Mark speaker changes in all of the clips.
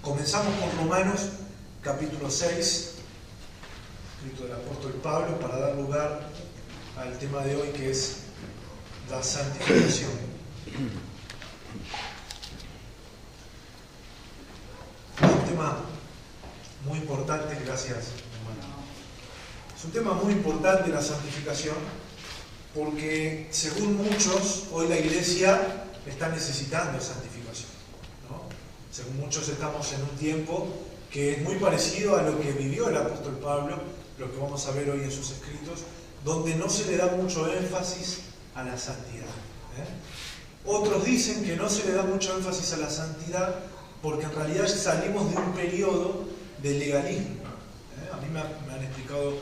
Speaker 1: Comenzamos con Romanos capítulo 6, escrito del apóstol Pablo, para dar lugar al tema de hoy, que es la santificación. Un tema muy importante, gracias hermano. Es un tema muy importante la santificación, porque según muchos, hoy la iglesia está necesitando santificación, ¿no? Según muchos estamos en un tiempo que es muy parecido a lo que vivió el apóstol Pablo, lo que vamos a ver hoy en sus escritos, donde no se le da mucho énfasis a la santidad. Otros dicen que no se le da mucho énfasis a la santidad porque en realidad salimos de un periodo de legalismo. A mí me han explicado,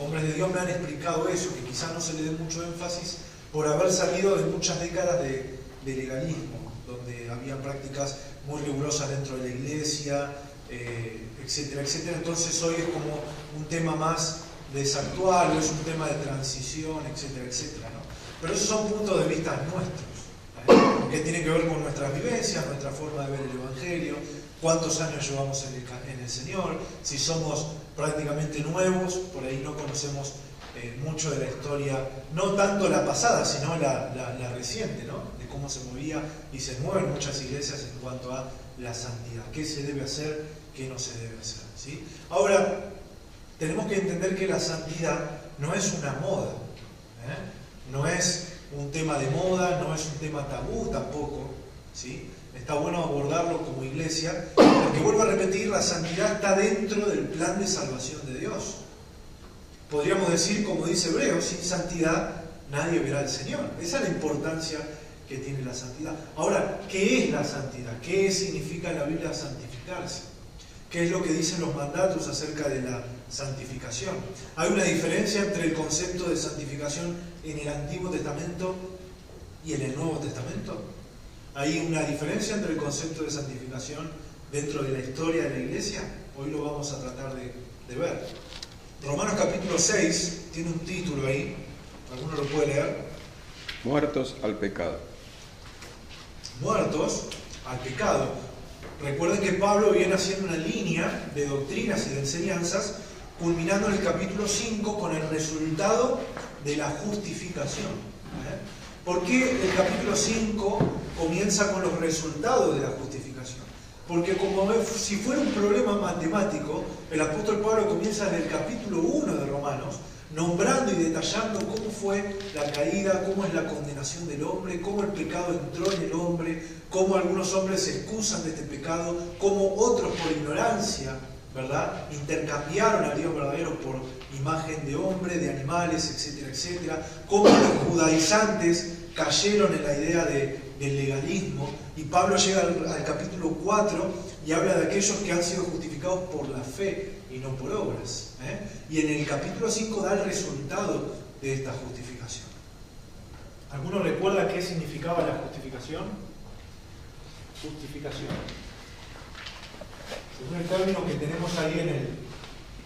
Speaker 1: hombres de Dios me han explicado eso, que quizás no se le dé mucho énfasis por haber salido de muchas décadas de legalismo, donde había prácticas muy rigurosas dentro de la iglesia, etcétera, etcétera. Entonces hoy es como un tema más desactual, es un tema de transición, etcétera, etcétera, ¿no? Pero esos son puntos de vista nuestros, que tienen que ver con nuestras vivencias, nuestra forma de ver el Evangelio, cuántos años llevamos en el Señor, si somos prácticamente nuevos, por ahí no conocemos mucho de la historia, no tanto la pasada, sino la reciente, ¿no? De cómo se movía y se mueven muchas iglesias en cuanto a la santidad, qué se debe hacer, qué no se debe hacer, ¿sí? Ahora, tenemos que entender que la santidad no es una moda, no es un tema de moda, no es un tema tabú tampoco, ¿sí? Está bueno abordarlo como iglesia, porque vuelvo a repetir, la santidad está dentro del plan de salvación de Dios. Podríamos decir, como dice Hebreos, sin santidad nadie verá al Señor. Esa es la importancia que tiene la santidad. Ahora, ¿qué es la santidad? ¿Qué significa en la Biblia santificarse? ¿Qué es lo que dicen los mandatos acerca de la santificación? Hay una diferencia entre el concepto de santificación en el Antiguo Testamento y en el Nuevo Testamento. ¿Hay una diferencia entre el concepto de santificación dentro de la historia de la iglesia? Hoy lo vamos a tratar de ver. Romanos capítulo 6 tiene un título ahí, ¿alguno lo puede leer?
Speaker 2: Muertos al pecado.
Speaker 1: Muertos al pecado. Recuerden que Pablo viene haciendo una línea de doctrinas y de enseñanzas, culminando en el capítulo 5 con el resultado de la justificación. ¿Por qué el capítulo 5 comienza con los resultados de la justificación? Porque como si fuera un problema matemático, el apóstol Pablo comienza en el capítulo 1 de Romanos, nombrando y detallando cómo fue la caída, cómo es la condenación del hombre, cómo el pecado entró en el hombre, cómo algunos hombres se excusan de este pecado, cómo otros por ignorancia, ¿verdad?, intercambiaron a Dios verdadero por imagen de hombre, de animales, etcétera, etcétera, cómo los judaizantes cayeron en la idea del legalismo, y Pablo llega al capítulo 4 y habla de aquellos que han sido justificados por la fe y no por obras. Y en el capítulo 5 da el resultado de esta justificación. ¿Alguno recuerda qué significaba la justificación? Justificación. Según el término que tenemos ahí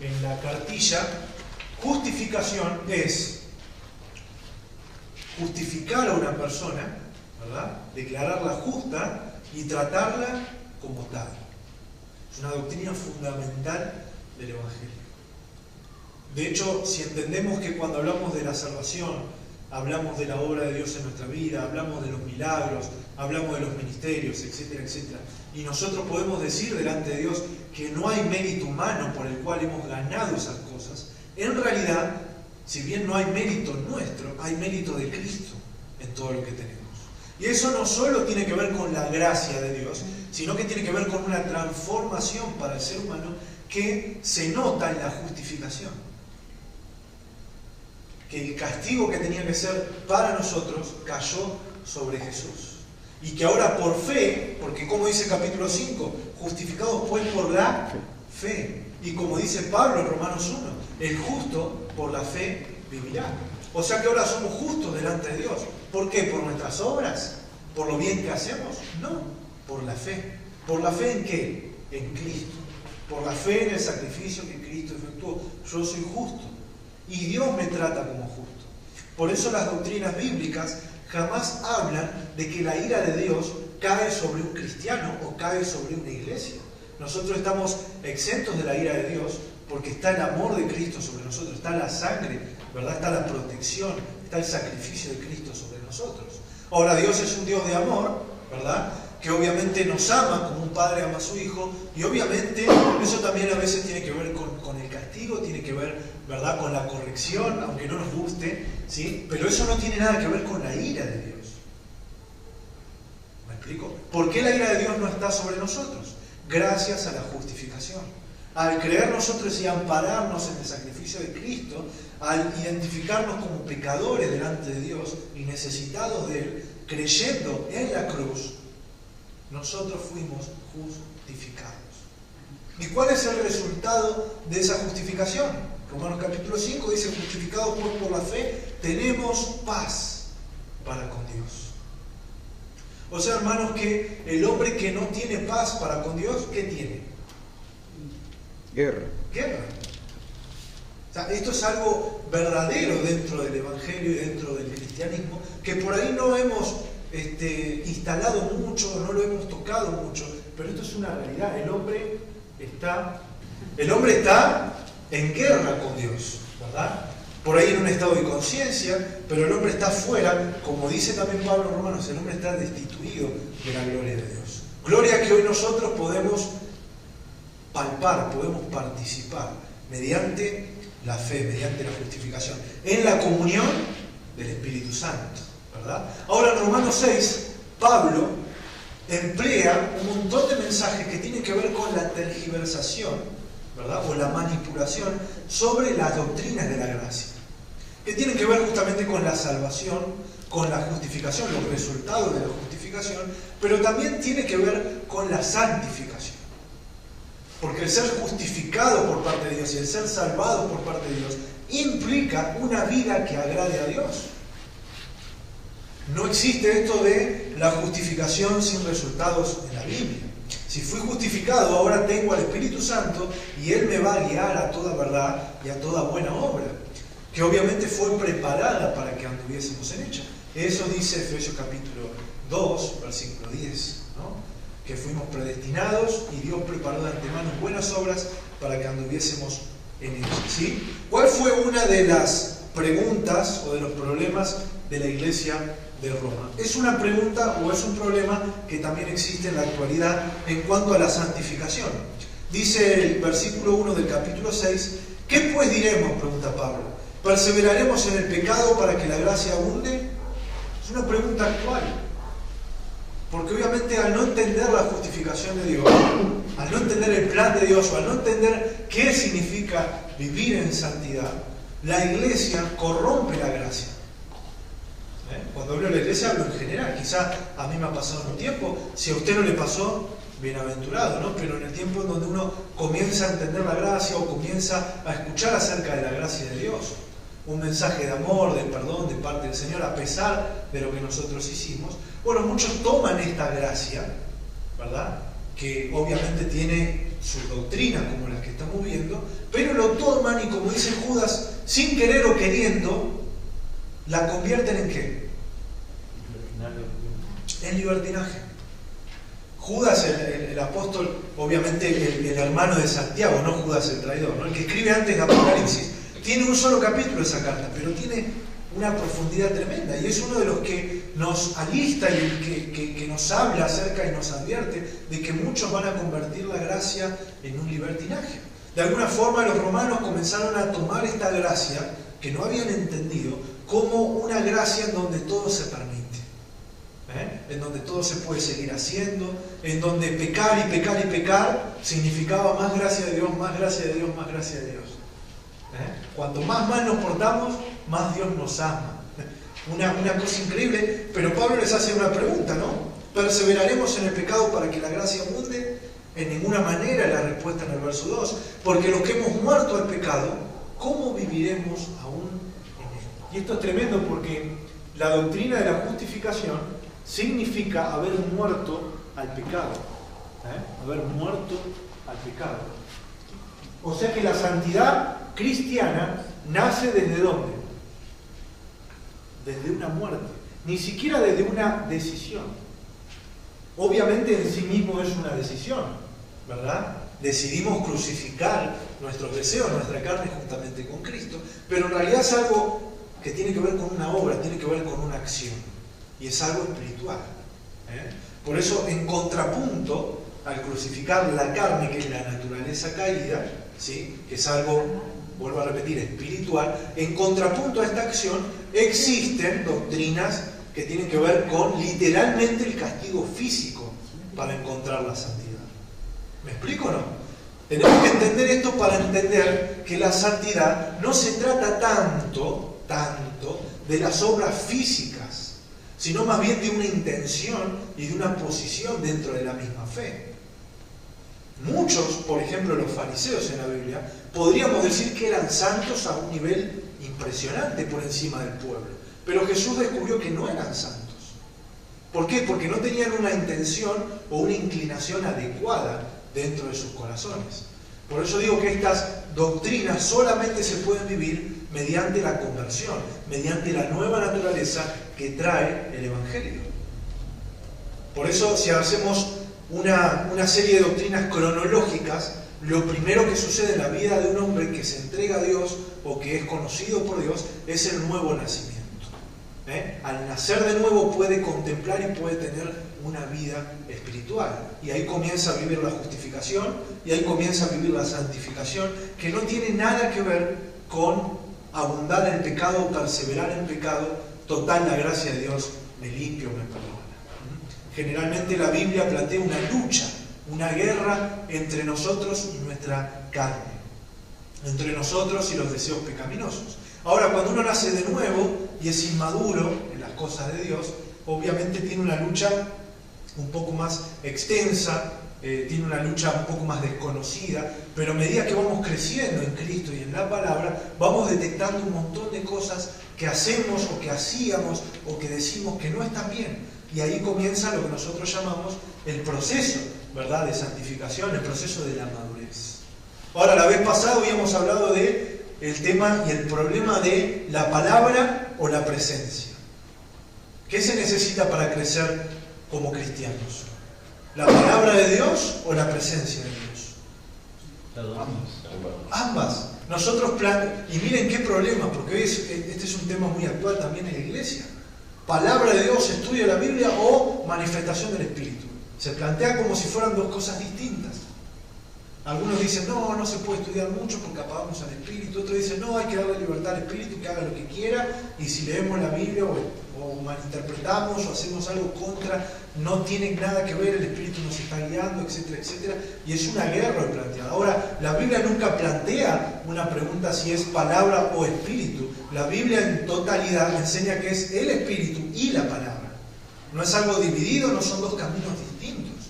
Speaker 1: en la cartilla, justificación es justificar a una persona, ¿verdad?, declararla justa y tratarla como tal. Es una doctrina fundamental del Evangelio. De hecho, si entendemos que cuando hablamos de la salvación, hablamos de la obra de Dios en nuestra vida, hablamos de los milagros, hablamos de los ministerios, etcétera, etcétera, y nosotros podemos decir delante de Dios que no hay mérito humano por el cual hemos ganado esas cosas, en realidad, si bien no hay mérito nuestro, hay mérito de Cristo en todo lo que tenemos. Y eso no solo tiene que ver con la gracia de Dios, sino que tiene que ver con una transformación para el ser humano que se nota en la justificación. Que el castigo que tenía que ser para nosotros cayó sobre Jesús. Y que ahora por fe, porque como dice el capítulo 5, justificados pues por la fe. Y como dice Pablo en Romanos 1, el justo por la fe vivirá. O sea que ahora somos justos delante de Dios. ¿Por qué? ¿Por nuestras obras? ¿Por lo bien que hacemos? No, por la fe. ¿Por la fe en qué? En Cristo. Por la fe en el sacrificio que Cristo efectuó. Yo soy justo. Y Dios me trata como justo. Por eso las doctrinas bíblicas jamás hablan de que la ira de Dios cae sobre un cristiano o cae sobre una iglesia. nosotros estamos exentos de la ira de Dios porque está el amor de Cristo sobre nosotros, está la sangre, ¿verdad? Está la protección, está el sacrificio de Cristo sobre nosotros. Ahora, Dios es un Dios de amor, ¿verdad? Que obviamente nos ama como un padre ama a su hijo, y obviamente eso también a veces tiene que ver con el castigo, tiene que ver, ¿verdad?, con la corrección, aunque no nos guste, ¿sí? Pero eso no tiene nada que ver con la ira de Dios. ¿Me explico? ¿Por qué la ira de Dios no está sobre nosotros? Gracias a la justificación. Al creer nosotros y ampararnos en el sacrificio de Cristo, al identificarnos como pecadores delante de Dios y necesitados de Él, creyendo en la cruz, nosotros fuimos justificados. ¿Y cuál es el resultado de esa justificación? Romanos capítulo 5 dice: justificados por la fe, tenemos paz para con Dios. O sea, hermanos, que el hombre que no tiene paz para con Dios, ¿qué tiene?
Speaker 2: Guerra.
Speaker 1: Guerra. O sea, esto es algo verdadero dentro del Evangelio y dentro del cristianismo, que por ahí no hemos instalado mucho, no lo hemos tocado mucho, pero esto es una realidad. El hombre está en guerra con Dios, ¿verdad? Por ahí en un estado de conciencia, pero el hombre está fuera, como dice también Pablo en Romanos, el hombre está destituido de la gloria de Dios. Gloria que hoy nosotros podemos palpar, podemos participar mediante la fe, mediante la justificación, en la comunión del Espíritu Santo, ¿verdad? Ahora en Romanos 6, Pablo emplea un montón de mensajes que tienen que ver con la tergiversación, ¿verdad?, o la manipulación sobre las doctrinas de la gracia, que tienen que ver justamente con la salvación, con la justificación, los resultados de la justificación, pero también tiene que ver con la santificación. Porque el ser justificado por parte de Dios y el ser salvado por parte de Dios implica una vida que agrade a Dios. No existe esto de la justificación sin resultados en la Biblia. Si fui justificado, ahora tengo al Espíritu Santo y Él me va a guiar a toda verdad y a toda buena obra, que obviamente fue preparada para que anduviésemos en ella. Eso dice Efesios capítulo 2, versículo 10, ¿no? Que fuimos predestinados y Dios preparó de antemano buenas obras para que anduviésemos en ellas, ¿sí? ¿Cuál fue una de las preguntas o de los problemas de la iglesia de Roma? ¿Es una pregunta o es un problema que también existe en la actualidad en cuanto a la santificación? Dice el versículo 1 del capítulo 6: ¿qué pues diremos?, pregunta Pablo. ¿Perseveraremos en el pecado para que la gracia abunde? Es una pregunta actual. Porque obviamente al no entender la justificación de Dios, al no entender el plan de Dios, o al no entender qué significa vivir en santidad, la iglesia corrompe la gracia. Cuando hablo de la iglesia hablo en general. Quizá a mí me ha pasado en un tiempo, si a usted no le pasó, bienaventurado, ¿no? Pero en el tiempo en donde uno comienza a entender la gracia o comienza a escuchar acerca de la gracia de Dios, un mensaje de amor, de perdón de parte del Señor, a pesar de lo que nosotros hicimos. Bueno, muchos toman esta gracia, ¿verdad?, que obviamente tiene su doctrina como las que estamos viendo, pero lo toman y, como dice Judas, sin querer o queriendo, la convierten ¿en qué? En libertinaje. Judas, el apóstol, obviamente el hermano de Santiago, no Judas el traidor, ¿no?, el que escribe antes de Apocalipsis, tiene un solo capítulo esa carta, pero tiene una profundidad tremenda, y es uno de los que nos alista y que nos habla acerca y nos advierte de que muchos van a convertir la gracia en un libertinaje. De alguna forma los romanos comenzaron a tomar esta gracia que no habían entendido como una gracia en donde todo se permite, en donde todo se puede seguir haciendo, en donde pecar y pecar y pecar significaba más gracia de Dios, más gracia de Dios, más gracia de Dios. Cuanto más mal nos portamos, más Dios nos ama. Una cosa increíble, pero Pablo les hace una pregunta, ¿no? ¿Perseveraremos en el pecado para que la gracia abunde? En ninguna manera, la respuesta en el verso 2. Porque los que hemos muerto al pecado, ¿cómo viviremos aún en él? Y esto es tremendo porque la doctrina de la justificación significa haber muerto al pecado. Haber muerto al pecado. O sea que la santidad cristiana nace ¿desde dónde? Desde una muerte, ni siquiera desde una decisión. Obviamente en sí mismo es una decisión, ¿verdad? Decidimos crucificar nuestros deseos, nuestra carne juntamente con Cristo, pero en realidad es algo que tiene que ver con una obra, tiene que ver con una acción, y es algo espiritual. Por eso, en contrapunto al crucificar la carne, que es la naturaleza caída, ¿sí?, que es algo, vuelvo a repetir, espiritual, en contrapunto a esta acción existen doctrinas que tienen que ver con literalmente el castigo físico para encontrar la santidad. ¿Me explico o no? Tenemos que entender esto para entender que la santidad no se trata tanto de las obras físicas, sino más bien de una intención y de una posición dentro de la misma fe. Muchos, por ejemplo los fariseos en la Biblia, podríamos decir que eran santos a un nivel impresionante por encima del pueblo, pero Jesús descubrió que no eran santos. ¿Por qué? Porque no tenían una intención o una inclinación adecuada dentro de sus corazones. Por eso digo que estas doctrinas solamente se pueden vivir mediante la conversión, mediante la nueva naturaleza que trae el Evangelio. Por eso, si hacemos una serie de doctrinas cronológicas, lo primero que sucede en la vida de un hombre que se entrega a Dios o que es conocido por Dios es el nuevo nacimiento. Al nacer de nuevo puede contemplar y puede tener una vida espiritual, y ahí comienza a vivir la justificación, y ahí comienza a vivir la santificación, que no tiene nada que ver con abundar en el pecado o perseverar en pecado. Total, la gracia de Dios me limpio, me perdona. Generalmente la Biblia plantea una lucha, una guerra entre nosotros y nuestra carne, entre nosotros y los deseos pecaminosos. Ahora, cuando uno nace de nuevo y es inmaduro en las cosas de Dios, obviamente tiene una lucha un poco más extensa, tiene una lucha un poco más desconocida, pero a medida que vamos creciendo en Cristo y en la palabra, vamos detectando un montón de cosas que hacemos o que hacíamos o que decimos que no están bien. Y ahí comienza lo que nosotros llamamos el proceso, ¿verdad?, de santificación, el proceso de la madurez. Ahora, la vez pasada habíamos hablado de el tema y el problema de la palabra o la presencia. ¿Qué se necesita para crecer como cristianos? ¿La palabra de Dios o la presencia de Dios? Ambas. Nosotros y miren qué problema, porque hoy este es un tema muy actual también en la iglesia. Palabra de Dios, estudio de la Biblia o manifestación del Espíritu. Se plantea como si fueran dos cosas distintas. Algunos dicen, no se puede estudiar mucho porque apagamos al Espíritu. Otros dicen, no, hay que darle libertad al Espíritu, que haga lo que quiera, y si leemos la Biblia o malinterpretamos o hacemos algo contra, no tiene nada que ver, el Espíritu nos está guiando, etcétera, etcétera. Y es una guerra hoy planteada. Ahora, la Biblia nunca plantea una pregunta si es palabra o Espíritu. La Biblia en totalidad enseña que es el Espíritu y la palabra. No es algo dividido, no son dos caminos distintos.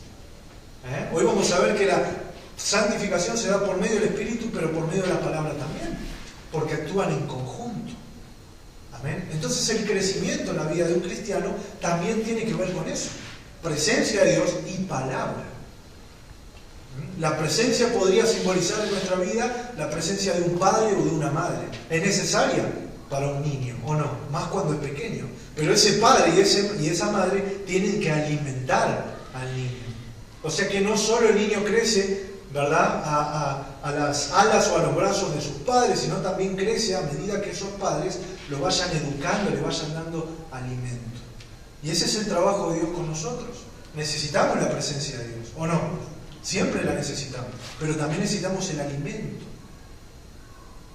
Speaker 1: Hoy vamos a ver que la santificación se da por medio del Espíritu, pero por medio de la palabra también, porque actúan en conjunto. Amén. Entonces el crecimiento en la vida de un cristiano también tiene que ver con eso. Presencia de Dios y palabra. La presencia podría simbolizar en nuestra vida la presencia de un padre o de una madre. Es necesaria para un niño, ¿o no? Más cuando es pequeño. Pero ese padre y esa madre tienen que alimentar al niño. O sea que no solo el niño crece, ¿verdad?, a las alas o a los brazos de sus padres, sino también crece a medida que esos padres lo vayan educando, le vayan dando alimento. Y ese es el trabajo de Dios con nosotros. Necesitamos la presencia de Dios, ¿o no? Siempre la necesitamos, pero también necesitamos el alimento.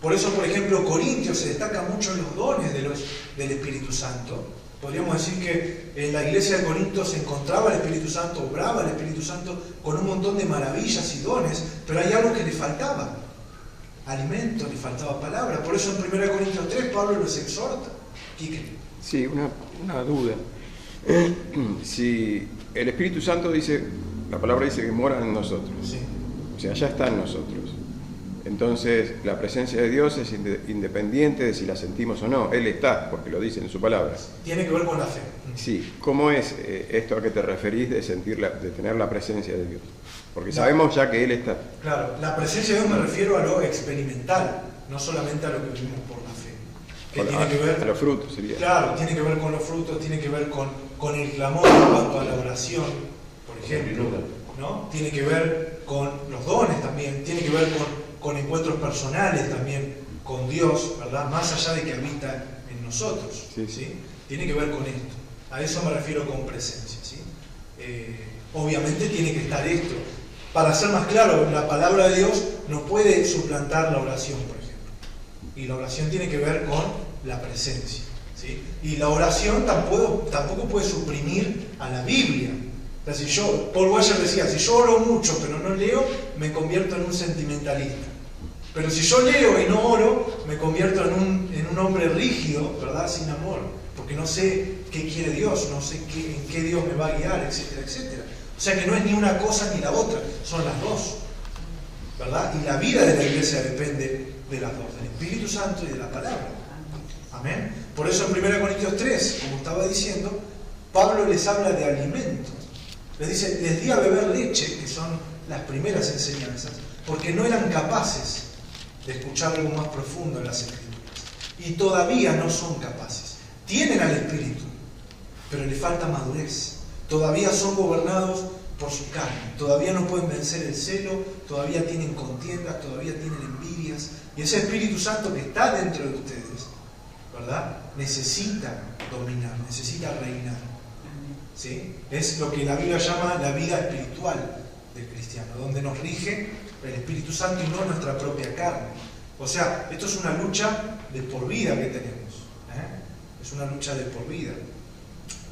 Speaker 1: Por eso, por ejemplo, Corintios se destacan mucho los dones del Espíritu Santo. Podríamos decir que en la iglesia de Corinto se encontraba el Espíritu Santo, obraba el Espíritu Santo con un montón de maravillas y dones, pero hay algo que le faltaba: alimento, le faltaba palabra. Por eso en 1 Corintios 3 Pablo los exhorta. ¿Quique?
Speaker 2: Sí, una duda. Si el Espíritu Santo dice, la palabra dice que mora en nosotros,
Speaker 1: Sí.
Speaker 2: o sea, ya está en nosotros. Entonces, la presencia de Dios es independiente de si la sentimos o no. Él está, porque lo dice en su palabra.
Speaker 1: Tiene que ver con la fe.
Speaker 2: Sí. ¿Cómo es esto a que te referís de tener la presencia de Dios? Porque sabemos ya que Él está.
Speaker 1: Claro, la presencia de Dios me refiero a lo experimental, no solamente a lo que vivimos por la fe. Que tiene que ver,
Speaker 2: a los frutos sería.
Speaker 1: Claro, tiene que ver con los frutos, tiene que ver con el clamor en cuanto a la oración, por ejemplo, ¿no? Tiene que ver con los dones también, tiene que ver con encuentros personales también con Dios, ¿verdad? Más allá de que habita en nosotros, ¿sí? Tiene que ver con esto. A eso me refiero con presencia, ¿sí? Obviamente tiene que estar esto. Para ser más claro, la palabra de Dios no puede suplantar la oración, por ejemplo. Y la oración tiene que ver con la presencia, ¿sí? Y la oración tampoco puede suprimir a la Biblia. O sea, Paul Washer decía, si yo oro mucho pero no leo, me convierto en un sentimentalista. Pero si yo leo y no oro, me convierto en un hombre rígido, ¿verdad? Sin amor. Porque no sé qué quiere Dios, no sé en qué Dios me va a guiar, etcétera, etcétera. O sea que no es ni una cosa ni la otra, son las dos, ¿verdad? Y la vida de la iglesia depende de las dos, del Espíritu Santo y de la palabra. Amén. Por eso en 1 Corintios 3, como estaba diciendo, Pablo les habla de alimento. Les dice, les di a beber leche, que son las primeras enseñanzas, porque no eran capaces de escuchar algo más profundo en las Escrituras. Y todavía no son capaces. Tienen al Espíritu, pero les falta madurez. Todavía son gobernados por su carne. Todavía no pueden vencer el celo, todavía tienen contiendas, todavía tienen envidias. Y ese Espíritu Santo que está dentro de ustedes, ¿verdad? Necesita dominar, necesita reinar. ¿Sí? Es lo que la Biblia llama la vida espiritual del cristiano, donde nos rige el Espíritu Santo y no nuestra propia carne. O sea, esto es una lucha de por vida que tenemos. Es una lucha de por vida.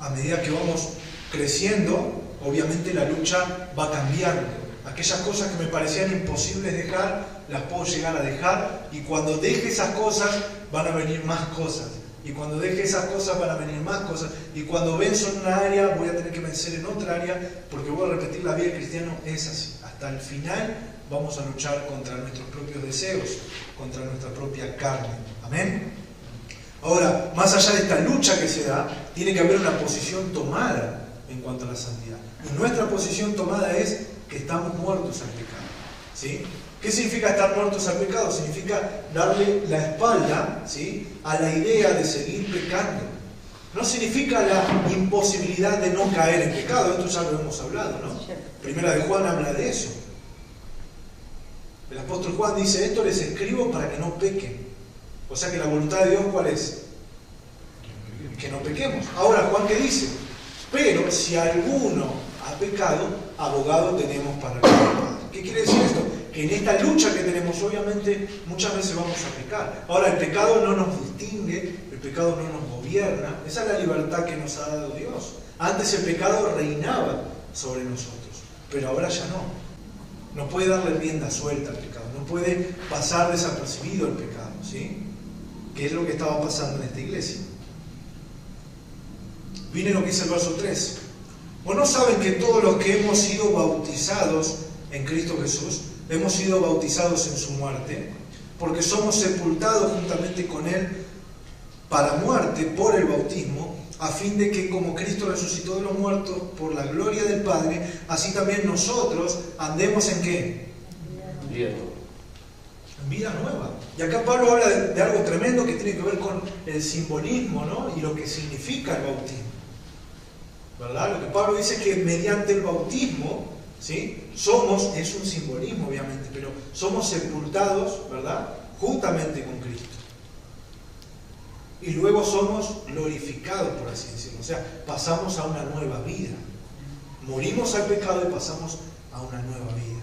Speaker 1: A medida que vamos creciendo, obviamente la lucha va cambiando. Aquellas cosas que me parecían imposibles dejar, las puedo llegar a dejar, y cuando deje esas cosas, van a venir más cosas. Y cuando deje esas cosas van a venir más cosas. Y cuando venzo en una área, voy a tener que vencer en otra área, porque voy a repetir, la vida del cristiano es así. Hasta el final vamos a luchar contra nuestros propios deseos, contra nuestra propia carne. Amén. Ahora, más allá de esta lucha que se da, tiene que haber una posición tomada en cuanto a la santidad. Y nuestra posición tomada es que estamos muertos al pecado. ¿Sí? ¿Qué significa estar muertos al pecado? Significa darle la espalda, ¿sí?, a la idea de seguir pecando. No significa la imposibilidad de no caer en pecado, esto ya lo hemos hablado, ¿no? Primera de Juan habla de eso. El apóstol Juan dice, esto les escribo para que no pequen. O sea que la voluntad de Dios, ¿cuál es? Que no pequemos. Ahora, Juan, ¿qué dice? Pero si alguno ha pecado, abogado tenemos para con el Padre. ¿Qué quiere decir esto? Que en esta lucha que tenemos, obviamente, muchas veces vamos a pecar. Ahora, el pecado no nos distingue, el pecado no nos gobierna. Esa es la libertad que nos ha dado Dios. Antes el pecado reinaba sobre nosotros, pero ahora ya no. No puede darle rienda suelta al pecado, no puede pasar desapercibido el pecado, ¿sí? ¿Qué es lo que estaba pasando en esta iglesia? Miren lo que dice el verso 3. ¿O no saben que todos los que hemos sido bautizados en Cristo Jesús, hemos sido bautizados en su muerte? Porque somos sepultados juntamente con Él para muerte por el bautismo, a fin de que como Cristo resucitó de los muertos por la gloria del Padre, así también nosotros andemos ¿en qué? En vida nueva. Y acá Pablo habla de algo tremendo que tiene que ver con el simbolismo, ¿no? Y lo que significa el bautismo, ¿verdad? Lo que Pablo dice es que mediante el bautismo, ¿sí?, somos, es un simbolismo obviamente, pero somos sepultados, ¿verdad?, juntamente con Cristo. Y luego somos glorificados, por así decirlo. O sea, pasamos a una nueva vida. Morimos al pecado y pasamos a una nueva vida.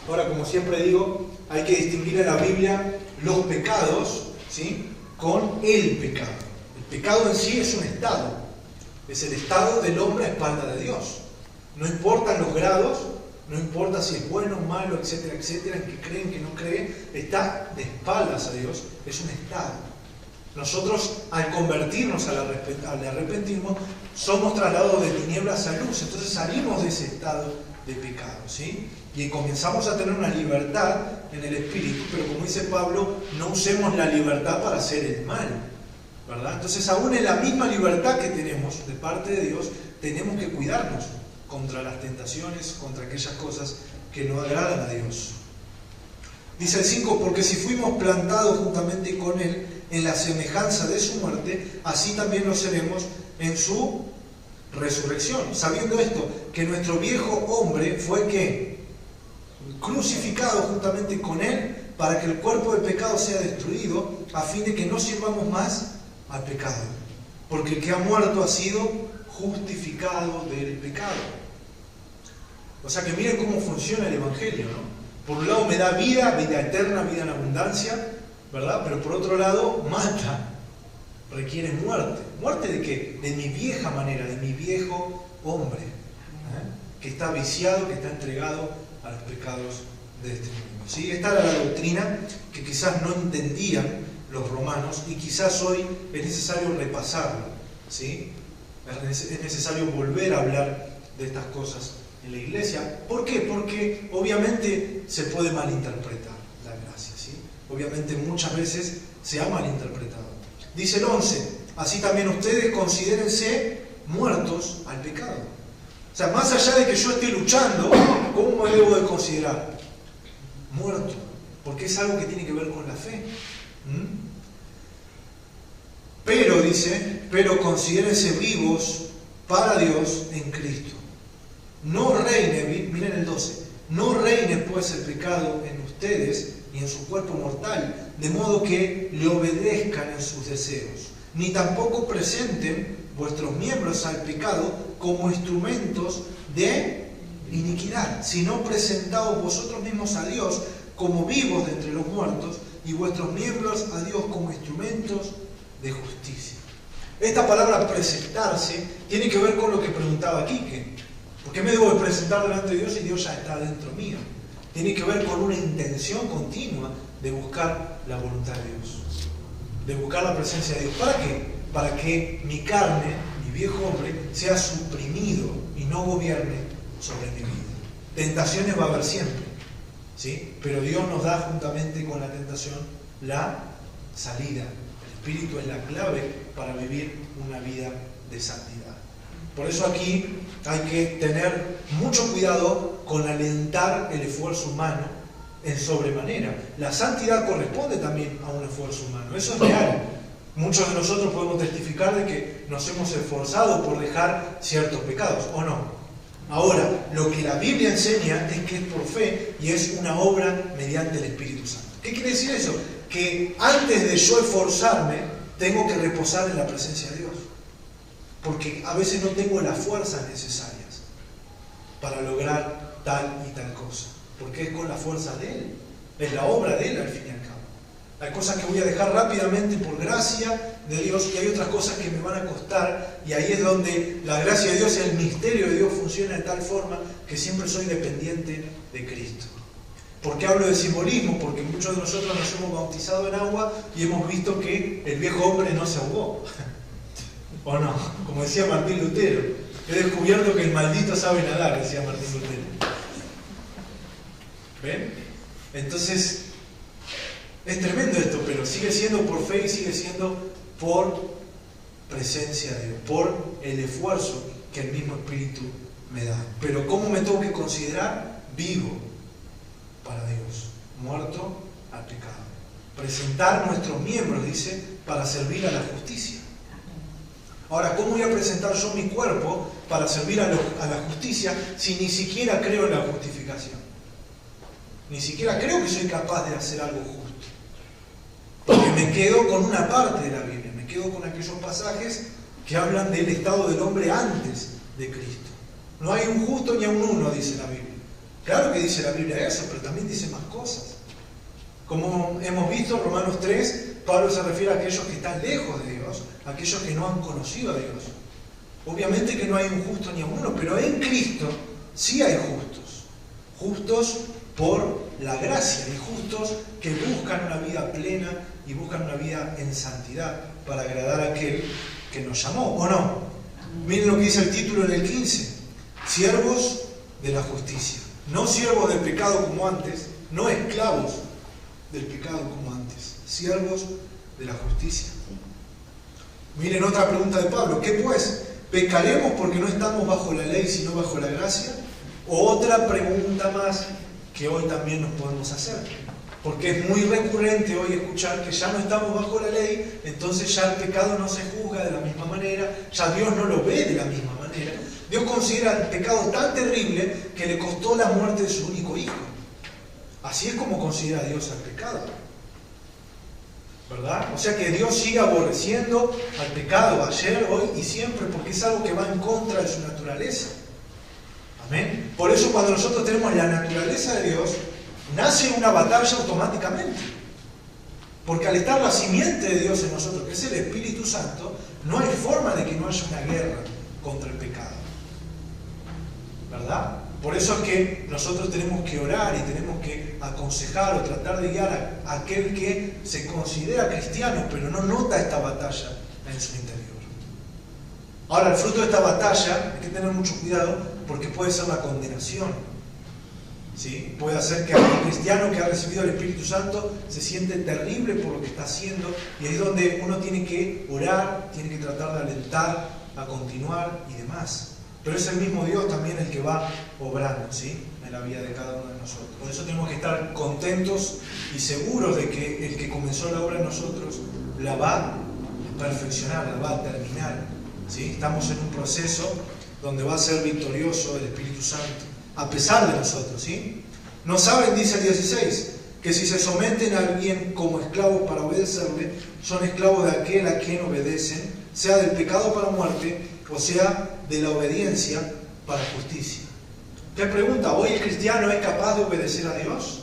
Speaker 1: Ahora, como siempre digo, hay que distinguir en la Biblia los pecados, ¿sí?, con el pecado. El pecado en sí es un estado. Es el estado del hombre a espalda de Dios. No importan los grados, no importa si es bueno, malo, etcétera, etcétera, en que creen, que no creen, está de espaldas a Dios, es un estado. Nosotros, al convertirnos al arrepentismo, somos trasladados de tinieblas a luz, entonces salimos de ese estado de pecado, ¿sí? Y comenzamos a tener una libertad en el espíritu, pero como dice Pablo, no usemos la libertad para hacer el mal, ¿verdad? Entonces, aún en la misma libertad que tenemos de parte de Dios, tenemos que cuidarnos contra las tentaciones, contra aquellas cosas que no agradan a Dios. Dice el 5, porque si fuimos plantados juntamente con Él en la semejanza de su muerte, así también lo seremos en su resurrección, sabiendo esto, que nuestro viejo hombre fue ¿qué? Crucificado juntamente con él para que el cuerpo del pecado sea destruido, a fin de que no sirvamos más al pecado. Porque el que ha muerto ha sido justificado del pecado. O sea que miren cómo funciona el Evangelio, ¿no? Por un lado me da vida, vida eterna, vida en abundancia, ¿verdad? Pero por otro lado mata, requiere muerte. ¿Muerte de qué? De mi vieja manera, de mi viejo hombre, que está viciado, que está entregado a los pecados de este mundo. ¿Sí? Esta era la doctrina que quizás no entendían los romanos y quizás hoy es necesario repasarla, ¿sí? Es necesario volver a hablar de estas cosas en la iglesia. ¿Por qué? Porque obviamente se puede malinterpretar la gracia, ¿sí? Obviamente muchas veces se ha malinterpretado. Dice el 11, así también ustedes considérense muertos al pecado. O sea, más allá de que yo esté luchando, ¿cómo me debo de considerar? Muerto, porque es algo que tiene que ver con la fe. Pero, dice, pero considérense vivos para Dios en Cristo. No reine, miren el 12, no reine pues el pecado en ustedes ni en su cuerpo mortal, de modo que le obedezcan en sus deseos, ni tampoco presenten vuestros miembros al pecado como instrumentos de iniquidad, sino presentaos vosotros mismos a Dios como vivos de entre los muertos y vuestros miembros a Dios como instrumentos de justicia. Esta palabra presentarse tiene que ver con lo que preguntaba Quique. ¿Por qué me debo de presentar delante de Dios si Dios ya está dentro mío? Tiene que ver con una intención continua de buscar la voluntad de Dios, de buscar la presencia de Dios. ¿Para qué? Para que mi carne, mi viejo hombre, sea suprimido y no gobierne sobre mi vida. Tentaciones va a haber siempre, ¿sí? Pero Dios nos da juntamente con la tentación la salida. El Espíritu es la clave para vivir una vida de santidad. Por eso aquí hay que tener mucho cuidado con alentar el esfuerzo humano en sobremanera. La santidad corresponde también a un esfuerzo humano, eso es real. Muchos de nosotros podemos testificar de que nos hemos esforzado por dejar ciertos pecados, ¿o no? Ahora, lo que la Biblia enseña es que es por fe y es una obra mediante el Espíritu Santo. ¿Qué quiere decir eso? Que antes de yo esforzarme, tengo que reposar en la presencia de Dios. Porque a veces no tengo las fuerzas necesarias para lograr tal y tal cosa. Porque es con la fuerza de Él. Es la obra de Él al fin y al cabo. Hay cosas que voy a dejar rápidamente por gracia de Dios y hay otras cosas que me van a costar. Y ahí es donde la gracia de Dios y el misterio de Dios funciona de tal forma que siempre soy dependiente de Cristo. ¿Por qué hablo de simbolismo? Porque muchos de nosotros nos hemos bautizado en agua y hemos visto que el viejo hombre no se ahogó. ¿O no? Como decía Martín Lutero, he descubierto que el maldito sabe nadar, decía Martín Lutero. ¿Ven? Entonces, es tremendo esto, pero sigue siendo por fe y sigue siendo por presencia de Dios, por el esfuerzo que el mismo Espíritu me da. Pero ¿cómo me tengo que considerar? Vivo para Dios, muerto al pecado. Presentar nuestros miembros, dice, para servir a la justicia. Ahora, ¿cómo voy a presentar yo mi cuerpo para servir a la justicia si ni siquiera creo en la justificación? Ni siquiera creo que soy capaz de hacer algo justo. Porque me quedo con una parte de la Biblia, me quedo con aquellos pasajes que hablan del estado del hombre antes de Cristo. No hay un justo ni a un uno, dice la Biblia. Claro que dice la Biblia eso, pero también dice más cosas. Como hemos visto en Romanos 3, Pablo se refiere a aquellos que están lejos de Dios, a aquellos que no han conocido a Dios. Obviamente que no hay un justo ni a uno, pero en Cristo sí hay justos. Justos por la gracia y justos que buscan una vida plena y buscan una vida en santidad para agradar a aquel que nos llamó, ¿o no? Miren lo que dice el título en el 15. Siervos de la justicia. No siervos del pecado como antes, no esclavos del pecado como antes. Siervos de la justicia. Miren otra pregunta de Pablo. ¿Qué pues? ¿Pecaremos porque no estamos bajo la ley sino bajo la gracia? O otra pregunta más que hoy también nos podemos hacer. Porque es muy recurrente hoy escuchar que ya no estamos bajo la ley, entonces ya el pecado no se juzga de la misma manera, ya Dios no lo ve de la misma manera. quiera. Dios considera el pecado tan terrible que le costó la muerte de su único hijo. Así es como considera Dios al pecado, ¿verdad? O sea que Dios sigue aborreciendo al pecado ayer, hoy y siempre, porque es algo que va en contra de su naturaleza. Amén. Por eso cuando nosotros tenemos la naturaleza de Dios, nace una batalla automáticamente. Porque al estar la simiente de Dios en nosotros, que es el Espíritu Santo, no hay forma de que no haya una guerra contra el pecado, ¿verdad? Por eso es que nosotros tenemos que orar y tenemos que aconsejar o tratar de guiar a aquel que se considera cristiano, pero no nota esta batalla en su interior. Ahora, el fruto de esta batalla, hay que tener mucho cuidado, porque puede ser la condenación. ¿Sí? Puede hacer que aquel cristiano que ha recibido el Espíritu Santo se siente terrible por lo que está haciendo, y ahí es donde uno tiene que orar, tiene que tratar de alentar a continuar y demás. Pero es el mismo Dios también el que va obrando, ¿sí?, en la vida de cada uno de nosotros. Por eso tenemos que estar contentos y seguros de que el que comenzó la obra en nosotros la va a perfeccionar, la va a terminar, ¿sí? Estamos en un proceso donde va a ser victorioso el Espíritu Santo, a pesar de nosotros, ¿sí? No saben, dice el 16, que si se someten a alguien como esclavos para obedecerle, son esclavos de aquel a quien obedecen, sea del pecado para muerte, o sea de la obediencia para justicia. ¿Qué pregunta? ¿Hoy el cristiano es capaz de obedecer a Dios?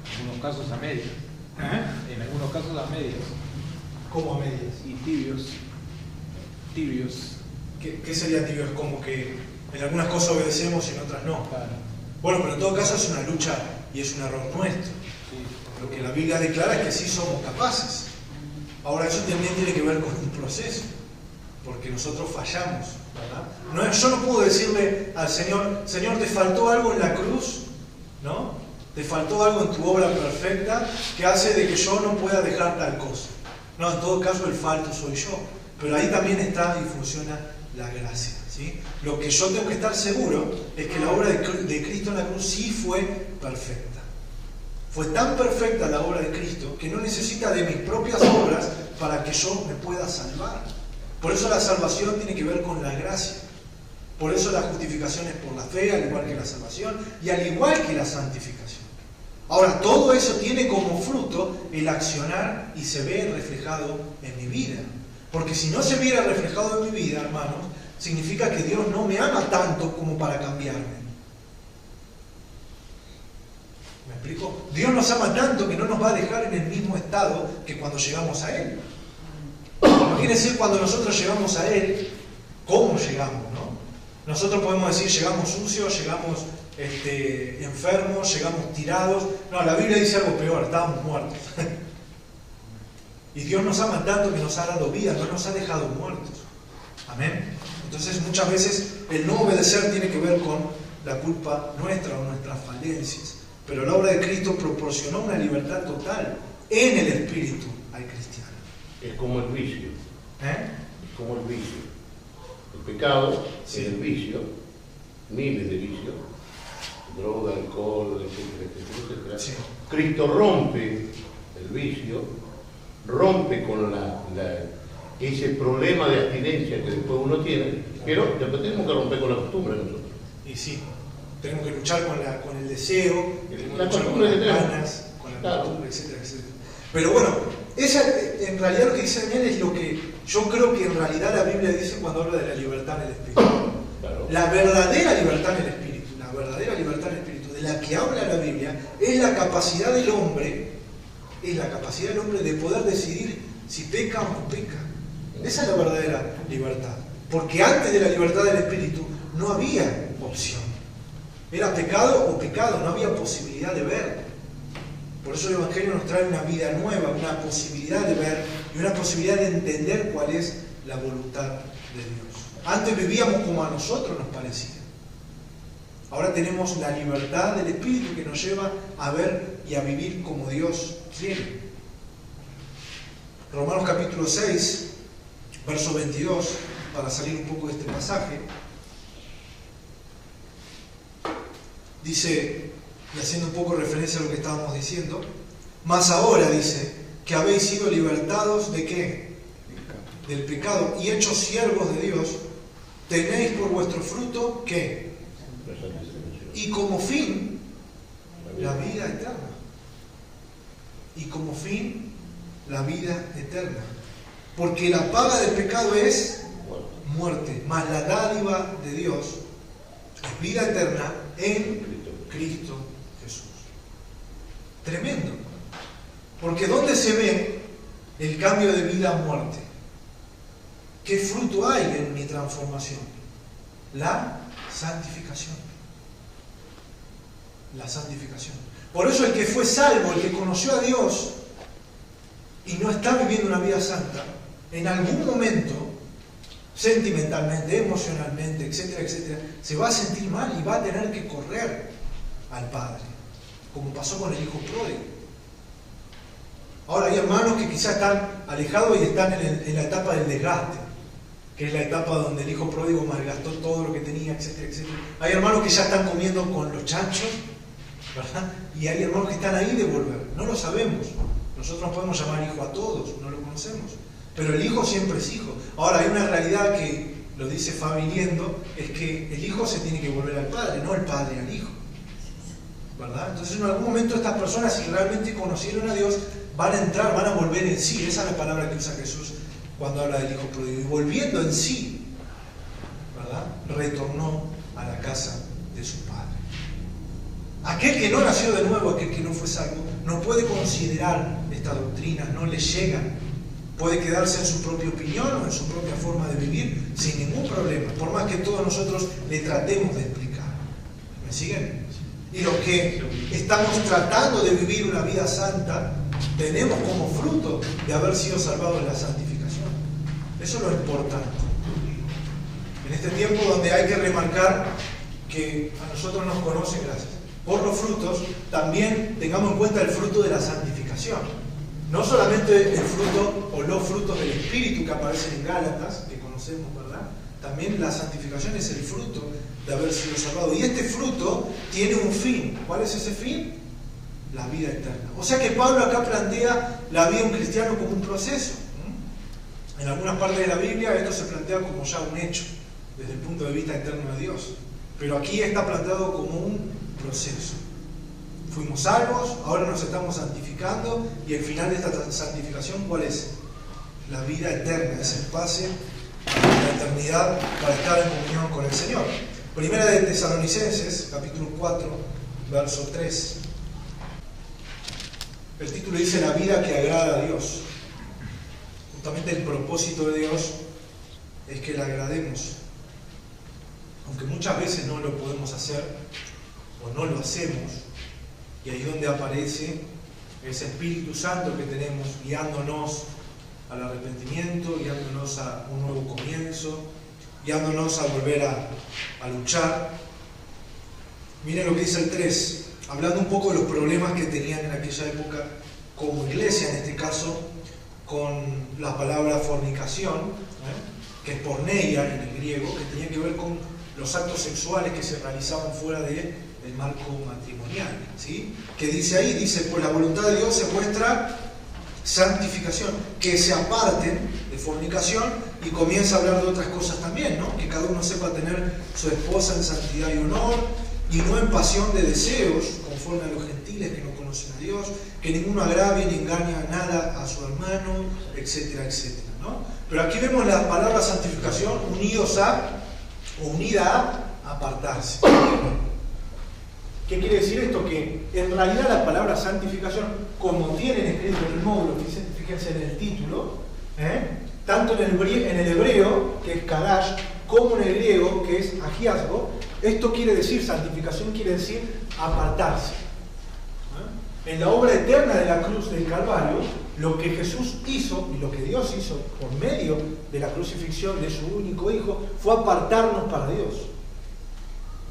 Speaker 3: En algunos casos a medias. En algunos casos a medias.
Speaker 1: ¿Cómo a medias?
Speaker 3: Y tibios.
Speaker 1: ¿Qué sería tibios? Como que en algunas cosas obedecemos y en otras no.
Speaker 3: Claro.
Speaker 1: Bueno, pero en todo caso es una lucha y es un error nuestro.
Speaker 3: Sí.
Speaker 1: Lo que la Biblia declara es que sí somos capaces. Ahora, eso también tiene que ver con un proceso, porque nosotros fallamos, ¿verdad? Yo no puedo decirle al Señor, Señor, ¿te faltó algo en la cruz? ¿No? ¿Te faltó algo en tu obra perfecta que hace de que yo no pueda dejar tal cosa? No, en todo caso el falto soy yo. Pero ahí también está y funciona la gracia, ¿sí? Lo que yo tengo que estar seguro es que la obra de Cristo en la cruz sí fue perfecta. Fue tan perfecta la obra de Cristo que no necesita de mis propias obras para que yo me pueda salvar. Por eso la salvación tiene que ver con la gracia. Por eso la justificación es por la fe, al igual que la salvación, y al igual que la santificación. Ahora, todo eso tiene como fruto el accionar y se ve reflejado en mi vida. Porque si no se viera reflejado en mi vida, hermanos, significa que Dios no me ama tanto como para cambiarme. ¿Me explico? Dios nos ama tanto que no nos va a dejar en el mismo estado que cuando llegamos a Él. Imagínense cuando nosotros llegamos a Él, ¿cómo llegamos, no? Nosotros podemos decir, llegamos sucios, llegamos enfermos, llegamos tirados. No, la Biblia dice algo peor, estábamos muertos. Y Dios nos ama tanto que nos ha dado vida, no nos ha dejado muertos. Amén. Entonces muchas veces el no obedecer tiene que ver con la culpa nuestra o nuestras falencias. Pero la obra de Cristo proporcionó una libertad total en el espíritu al cristiano.
Speaker 4: Es como el vicio.
Speaker 1: Es
Speaker 4: como el vicio. El pecado
Speaker 1: sí.
Speaker 4: Es el vicio, miles de vicios, droga, alcohol, etcétera.
Speaker 1: Sí.
Speaker 4: Cristo rompe el vicio, rompe con ese problema de abstinencia que después uno tiene, pero después tenemos que romper con la costumbre nosotros.
Speaker 1: Y sí, tenemos que luchar con el deseo, tenemos que luchar con
Speaker 4: costumbre
Speaker 1: las ganas, con la costumbre, etcétera, etcétera. Pero bueno, en realidad lo que dice Daniel es lo que yo creo que en realidad la Biblia dice cuando habla de la libertad en el Espíritu.
Speaker 4: Claro.
Speaker 1: La verdadera libertad en el Espíritu, la verdadera libertad en el Espíritu, de la que habla la Biblia, es la capacidad del hombre, de poder decidir si peca o no peca. Esa es la verdadera libertad. Porque antes de la libertad del Espíritu no había opción. Era pecado o pecado, no había posibilidad de ver. Por eso el Evangelio nos trae una vida nueva, una posibilidad de ver y una posibilidad de entender cuál es la voluntad de Dios. Antes vivíamos como a nosotros nos parecía. Ahora tenemos la libertad del Espíritu que nos lleva a ver y a vivir como Dios quiere. Romanos capítulo 6, verso 22, para salir un poco de este pasaje, dice, y haciendo un poco referencia a lo que estábamos diciendo, mas ahora dice, que habéis sido libertados ¿de qué? Del pecado y hechos siervos de Dios, tenéis por vuestro fruto, ¿qué? Y como fin, la vida eterna. Y como fin, la vida eterna. Porque la paga del pecado es muerte, mas la dádiva de Dios es vida eterna en Cristo Jesús. Tremendo. Porque ¿dónde se ve el cambio de vida a muerte? ¿Qué fruto hay en mi transformación? La santificación. La santificación. Por eso el que fue salvo, el que conoció a Dios y no está viviendo una vida santa, en algún momento, sentimentalmente, emocionalmente, etcétera, etcétera, se va a sentir mal y va a tener que correr al Padre, como pasó con el hijo pródigo. Ahora hay hermanos que quizás están alejados y están en la etapa del desgaste, que es la etapa donde el hijo pródigo malgastó todo lo que tenía, etcétera, etcétera. Hay hermanos que ya están comiendo con los chanchos, ¿verdad? Y hay hermanos que están ahí de volver. No lo sabemos. Nosotros no podemos llamar hijo a todos, no lo conocemos. Pero el hijo siempre es hijo. Ahora, hay una realidad que lo dice Fabi Liendo, es que el hijo se tiene que volver al padre, no el padre al hijo. ¿Verdad? Entonces, en algún momento estas personas, si realmente conocieron a Dios, van a entrar, van a volver en sí. Esa es la palabra que usa Jesús cuando habla del hijo pródigo. Y volviendo en sí, ¿verdad? Retornó a la casa de su padre. Aquel que no nació de nuevo, aquel que no fue salvo, no puede considerar esta doctrina, no le llega. Puede quedarse en su propia opinión o en su propia forma de vivir sin ningún problema, por más que todos nosotros le tratemos de explicar. ¿Me siguen? Y los que estamos tratando de vivir una vida santa, tenemos como fruto de haber sido salvados de la santificación. Eso es lo importante. En este tiempo donde hay que remarcar que a nosotros nos conocen, gracias, por los frutos, también tengamos en cuenta el fruto de la santificación. No solamente el fruto o los frutos del Espíritu que aparecen en Gálatas, que conocemos, ¿verdad? También la santificación es el fruto de haber sido salvado. Y este fruto tiene un fin. ¿Cuál es ese fin? La vida eterna. O sea que Pablo acá plantea la vida de un cristiano como un proceso. En algunas partes de la Biblia esto se plantea como ya un hecho, desde el punto de vista eterno de Dios. Pero aquí está planteado como un proceso. Fuimos salvos, ahora nos estamos santificando, y el final de esta santificación, ¿cuál es? La vida eterna, es el pase a la eternidad para estar en comunión con el Señor. Primera de Tesalonicenses, capítulo 4, verso 3. El título dice la vida que agrada a Dios. Justamente el propósito de Dios es que le agrademos. Aunque muchas veces no lo podemos hacer o no lo hacemos, y ahí es donde aparece ese Espíritu Santo que tenemos guiándonos al arrepentimiento, guiándonos a un nuevo comienzo, guiándonos a volver a luchar. Miren lo que dice el 3, hablando un poco de los problemas que tenían en aquella época como iglesia, en este caso con la palabra fornicación, que es porneia en el griego, que tenía que ver con los actos sexuales que se realizaban fuera del marco matrimonial, ¿sí? Que dice ahí, dice, por la voluntad de Dios se muestra santificación, que se aparten de fornicación, y comienza a hablar de otras cosas también, ¿no? Que cada uno sepa tener su esposa en santidad y honor, y no en pasión de deseos, conforme a los gentiles que no conocen a Dios, que ninguno agravie ni engañe a nada a su hermano, etcétera, etcétera, ¿no? Pero aquí vemos la palabra santificación unida a apartarse. ¿Qué quiere decir esto? Que en realidad la palabra santificación, como tienen escrito en el módulo, fíjense en el título, tanto en el hebreo, que es kadash, como en el griego, que es agiasgo, esto quiere decir, santificación quiere decir apartarse. En la obra eterna de la cruz del Calvario, lo que Jesús hizo y lo que Dios hizo por medio de la crucifixión de su único Hijo fue apartarnos para Dios.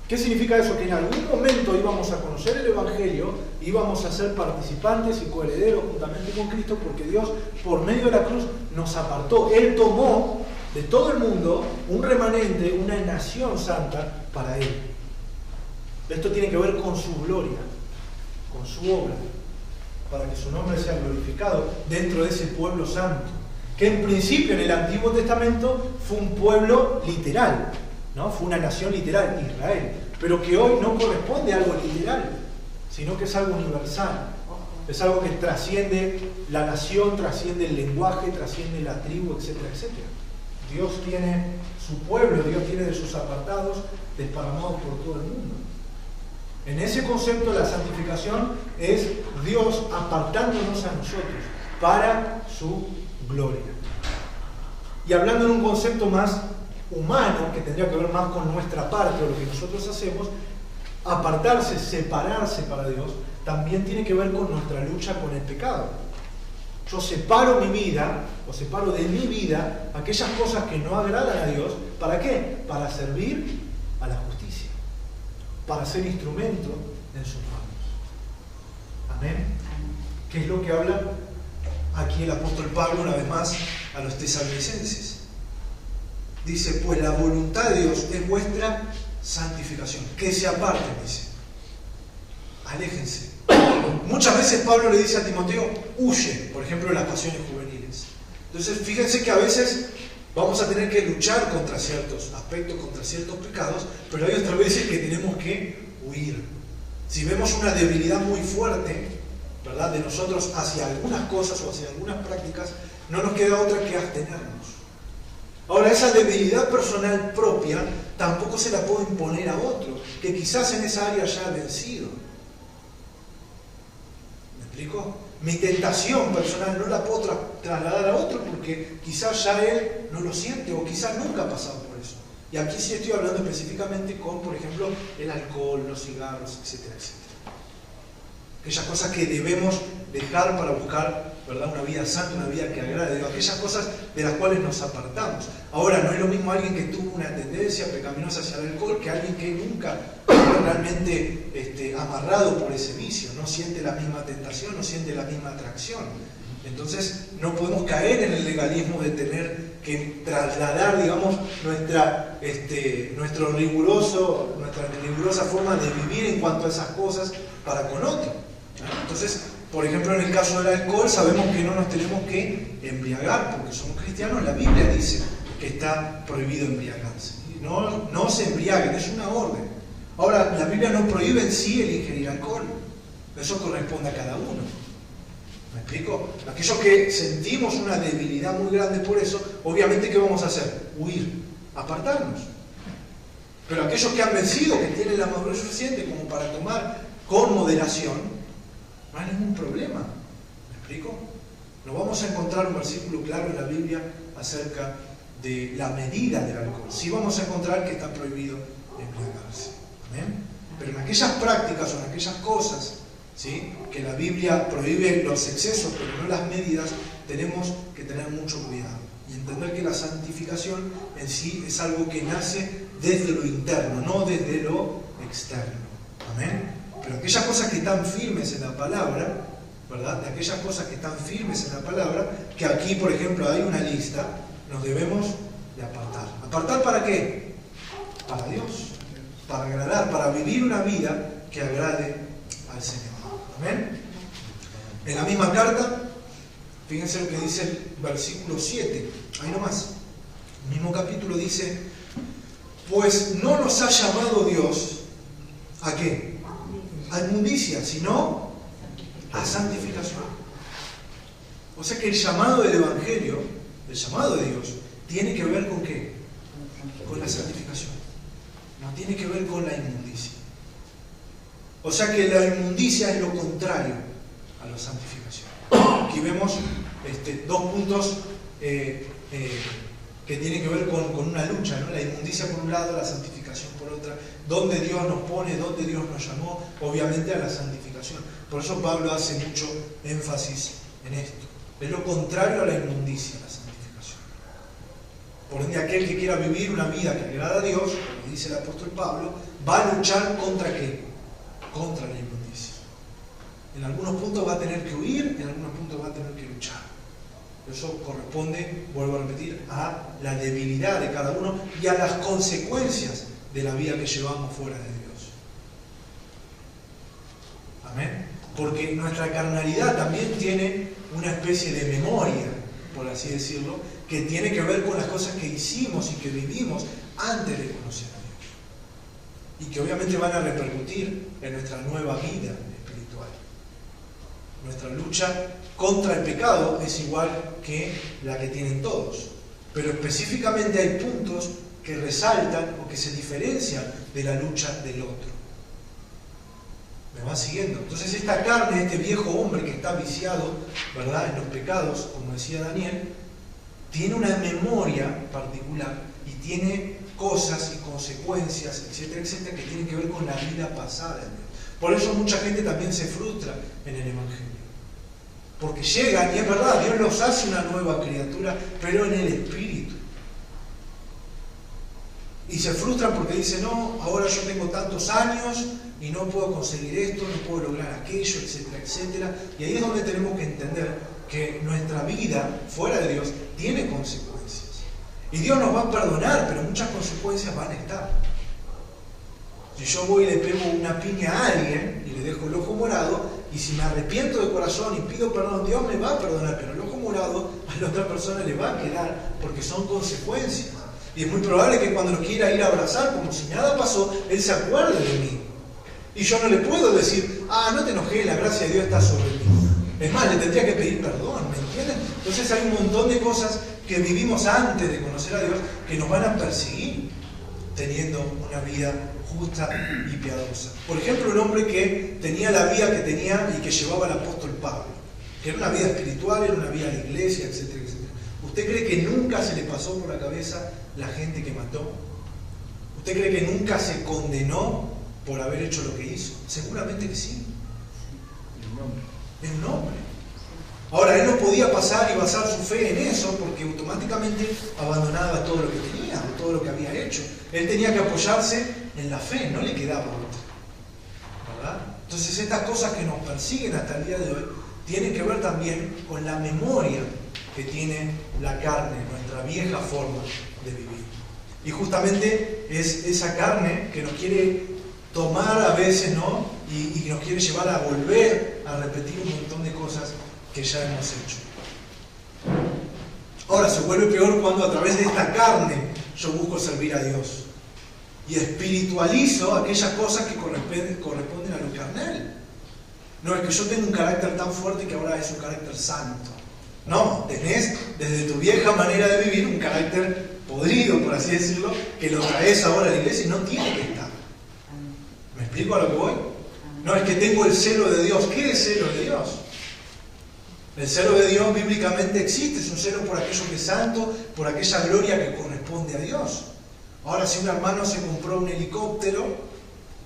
Speaker 1: ¿Qué significa eso? Que en algún momento íbamos a conocer el Evangelio, íbamos a ser participantes y coherederos juntamente con Cristo, porque Dios, por medio de la cruz, nos apartó. Él tomó de todo el mundo un remanente, una nación santa para Él. Esto tiene que ver con su gloria, con su obra, para que su nombre sea glorificado dentro de ese pueblo santo, que en principio en el Antiguo Testamento fue un pueblo literal, ¿no? Fue una nación literal, Israel, pero que hoy no corresponde a algo literal, sino que es algo universal. Es algo que trasciende la nación, trasciende el lenguaje, trasciende la tribu, etcétera, etcétera. Dios tiene su pueblo, Dios tiene de sus apartados desparramados por todo el mundo. En ese concepto la santificación es Dios apartándonos a nosotros para su gloria. Y hablando en un concepto más humano, que tendría que ver más con nuestra parte o lo que nosotros hacemos, apartarse, separarse para Dios, también tiene que ver con nuestra lucha con el pecado. Yo separo mi vida, o separo de mi vida, aquellas cosas que no agradan a Dios. ¿Para qué? Para servir a la justicia, para ser instrumento en sus manos. Amén. ¿Qué es lo que habla aquí el apóstol Pablo una vez más a los tesalonicenses? Dice, pues la voluntad de Dios es vuestra santificación. Que se aparten, dice. Aléjense. Muchas veces Pablo le dice a Timoteo, huye, por ejemplo, de las pasiones juveniles. Entonces, fíjense que a veces vamos a tener que luchar contra ciertos aspectos, contra ciertos pecados, pero hay otras veces que tenemos que huir. Si vemos una debilidad muy fuerte, ¿verdad?, de nosotros hacia algunas cosas o hacia algunas prácticas, no nos queda otra que abstenernos. Ahora, esa debilidad personal propia tampoco se la puedo imponer a otro, que quizás en esa área ya ha vencido. ¿Me explico? Mi tentación personal no la puedo trasladar a otro porque quizás ya él no lo siente o quizás nunca ha pasado por eso. Y aquí sí estoy hablando específicamente con, por ejemplo, el alcohol, los cigarros, etcétera, etcétera. Aquellas cosas que debemos dejar para buscar, ¿verdad?, una vida santa, una vida que agrade a Dios. Aquellas cosas de las cuales nos apartamos. Ahora, no es lo mismo alguien que tuvo una tendencia pecaminosa hacia el alcohol que alguien que nunca fue realmente amarrado por ese vicio. No siente la misma tentación, no siente la misma atracción. Entonces, no podemos caer en el legalismo de tener que trasladar, digamos, nuestra rigurosa forma de vivir en cuanto a esas cosas para con otro. Entonces, por ejemplo, en el caso del alcohol, sabemos que no nos tenemos que embriagar porque somos cristianos. La Biblia dice que está prohibido embriagarse. No se embriaguen, es una orden. Ahora, la Biblia no prohíbe en sí el ingerir alcohol. Eso corresponde a cada uno. ¿Me explico? Aquellos que sentimos una debilidad muy grande por eso, obviamente, ¿qué vamos a hacer? Huir, apartarnos. Pero aquellos que han vencido, que tienen la madurez suficiente como para tomar con moderación, no hay ningún problema. ¿Me explico? No vamos a encontrar un versículo claro en la Biblia acerca de la medida del alcohol. Sí vamos a encontrar que está prohibido embriagarse. ¿Amén? Pero en aquellas prácticas o en aquellas cosas, ¿sí?, que la Biblia prohíbe los excesos, pero no las medidas, tenemos que tener mucho cuidado y entender que la santificación en sí es algo que nace desde lo interno, no desde lo externo. Amén. Pero aquellas cosas que están firmes en la palabra, ¿verdad?, de aquellas cosas que están firmes en la palabra, que aquí, por ejemplo, hay una lista, nos debemos de apartar. ¿Apartar para qué? Para Dios, para agradar, para vivir una vida que agrade al Señor. Amén. En la misma carta, fíjense lo que dice el versículo 7, ahí nomás, el mismo capítulo dice, pues no nos ha llamado Dios, ¿a qué? A inmundicia, sino a santificación. O sea que el llamado del Evangelio, el llamado de Dios, tiene que ver con ¿qué? Con la santificación. No tiene que ver con la inmundicia. O sea que la inmundicia es lo contrario a la santificación. Aquí vemos dos puntos que tienen que ver con una lucha, ¿no? La inmundicia por un lado, la santificación por otra. Donde Dios nos pone, donde Dios nos llamó, obviamente a la santificación. Por eso Pablo hace mucho énfasis en esto. Es lo contrario a la inmundicia, la santificación. Por ende, aquel que quiera vivir una vida que agrada a Dios, como dice el apóstol Pablo, va a luchar contra ¿qué? Contra la inmundicia. En algunos puntos va a tener que huir, en algunos puntos va a tener que luchar. Eso corresponde, vuelvo a repetir, a la debilidad de cada uno y a las consecuencias de la vida que llevamos fuera de Dios. Amén. Porque nuestra carnalidad también tiene una especie de memoria, por así decirlo, que tiene que ver con las cosas que hicimos y que vivimos antes de conocer a Dios. Y que obviamente van a repercutir en nuestra nueva vida espiritual. Nuestra lucha contra el pecado es igual que la que tienen todos. Pero específicamente hay puntos que resaltan o que se diferencian de la lucha del otro. ¿Me van siguiendo? Entonces esta carne, este viejo hombre que está viciado, ¿verdad?, en los pecados, como decía Daniel, tiene una memoria particular y tiene cosas y consecuencias, etcétera, etcétera, que tienen que ver con la vida pasada en Dios. Por eso mucha gente también se frustra en el Evangelio. Porque llegan, y es verdad, Dios los hace una nueva criatura, pero en el Espíritu. Y se frustran porque dicen, no, ahora yo tengo tantos años y no puedo conseguir esto, no puedo lograr aquello, etcétera, etcétera. Y ahí es donde tenemos que entender que nuestra vida fuera de Dios tiene consecuencias. Y Dios nos va a perdonar, pero muchas consecuencias van a estar. Si yo voy y le pego una piña a alguien y le dejo el ojo morado, y si me arrepiento de corazón y pido perdón, Dios me va a perdonar, pero el ojo morado a la otra persona le va a quedar porque son consecuencias. Y es muy probable que cuando lo quiera ir a abrazar, como si nada pasó, Él se acuerde de mí. Y yo no le puedo decir, no te enojes, la gracia de Dios está sobre mí. Es más, le tendría que pedir perdón, ¿me entienden? Entonces hay un montón de cosas que vivimos antes de conocer a Dios que nos van a perseguir teniendo una vida justa y piadosa. Por ejemplo, un hombre que tenía la vida que tenía y que llevaba el apóstol Pablo, que era una vida espiritual, era una vida de iglesia, etcétera, etcétera. ¿Usted cree que nunca se le pasó por la cabeza la gente que mató? ¿Usted cree que nunca se condenó por haber hecho lo que hizo? Seguramente que sí. Es un hombre. Ahora, él no podía pasar y basar su fe en eso porque automáticamente abandonaba todo lo que tenía, todo lo que había hecho. Él tenía que apoyarse en la fe, no le quedaba otra. ¿Verdad? Entonces estas cosas que nos persiguen hasta el día de hoy tienen que ver también con la memoria que tiene la carne, nuestra vieja forma de vivir. Y justamente es esa carne que nos quiere tomar a veces, ¿no? Y nos quiere llevar a volver a repetir un montón de cosas que ya hemos hecho. Ahora se vuelve peor cuando a través de esta carne yo busco servir a Dios y espiritualizo aquellas cosas que corresponden a lo carnal. No es que yo tenga un carácter tan fuerte que ahora es un carácter santo. No, tenés desde tu vieja manera de vivir un carácter podrido, por así decirlo, que lo traes ahora a la iglesia y no tiene que estar. ¿Me explico a lo que voy? No es que tengo el celo de Dios. ¿Qué es celo de Dios? El celo de Dios bíblicamente existe, es un celo por aquello que es santo, por aquella gloria que corresponde a Dios. Ahora, si un hermano se compró un helicóptero,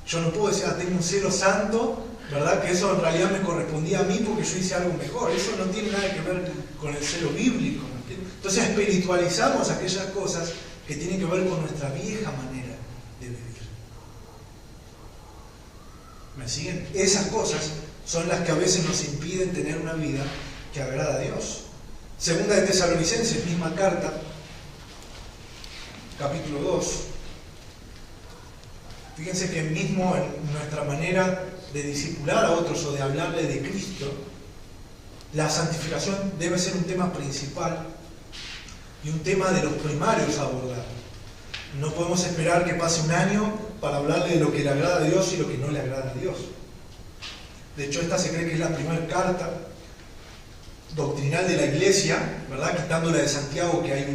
Speaker 1: yo no puedo decir, tengo un celo santo, ¿verdad? Que eso en realidad me correspondía a mí porque yo hice algo mejor. Eso no tiene nada que ver con el celo bíblico. Entonces espiritualizamos aquellas cosas que tienen que ver con nuestra vieja manera de vivir. ¿Me siguen? Esas cosas son las que a veces nos impiden tener una vida que agrada a Dios. Segunda de Tesalonicenses, misma carta, capítulo 2. Fíjense que mismo en nuestra manera de discipular a otros o de hablarle de Cristo, la santificación debe ser un tema principal y un tema de los primarios a abordar. No podemos esperar que pase un año para hablarle de lo que le agrada a Dios y lo que no le agrada a Dios. De hecho, esta se cree que es la primera carta doctrinal de la iglesia, ¿verdad? Quitando la de Santiago, que hay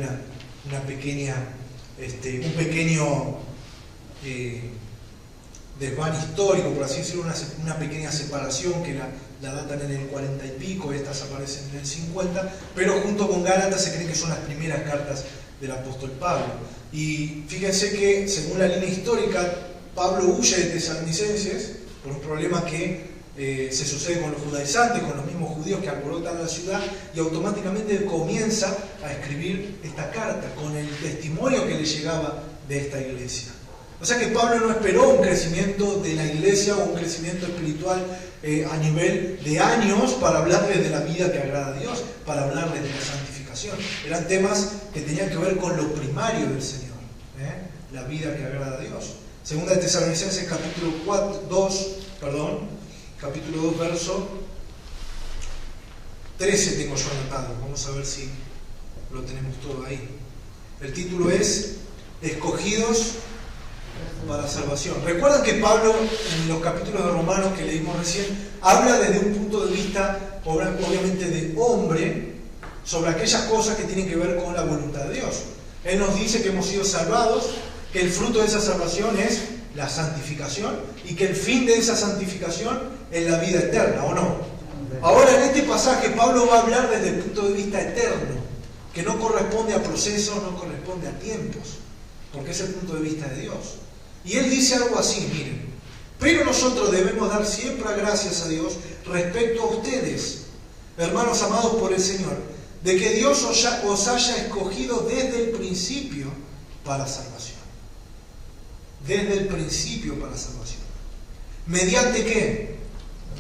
Speaker 1: una pequeña, un pequeño desván histórico, por así decirlo, una pequeña separación que la datan en el 40 y pico, estas aparecen en el 50, pero junto con Gálatas se cree que son las primeras cartas del apóstol Pablo. Y fíjense que, según la línea histórica, Pablo huye de Tesalonicenses por un problema que se sucede con los judaizantes, con los mismos judíos que alborotan la ciudad, y automáticamente comienza a escribir esta carta con el testimonio que le llegaba de esta iglesia. O sea que Pablo no esperó un crecimiento de la iglesia o un crecimiento espiritual a nivel de años para hablarles de la vida que agrada a Dios, para hablarles de la santificación. Eran temas que tenían que ver con lo primario del Señor, la vida que agrada a Dios. Segunda de Tesalonicenses capítulo 2, verso 13 tengo yo anotado. Vamos a ver si lo tenemos todo ahí. El título es escogidos para salvación. Recuerdan que Pablo, en los capítulos de Romanos que leímos recién, habla desde un punto de vista, obviamente, de hombre, sobre aquellas cosas que tienen que ver con la voluntad de Dios. Él nos dice que hemos sido salvados, que el fruto de esa salvación es la santificación y que el fin de esa santificación es la vida eterna, ¿o no? Ahora, en este pasaje, Pablo va a hablar desde el punto de vista eterno, que no corresponde a procesos, no corresponde a tiempos, porque es el punto de vista de Dios. Y él dice algo así, miren: pero nosotros debemos dar siempre gracias a Dios respecto a ustedes, hermanos amados por el Señor, de que Dios os haya escogido desde el principio para salvación. Desde el principio para salvación. ¿Mediante qué?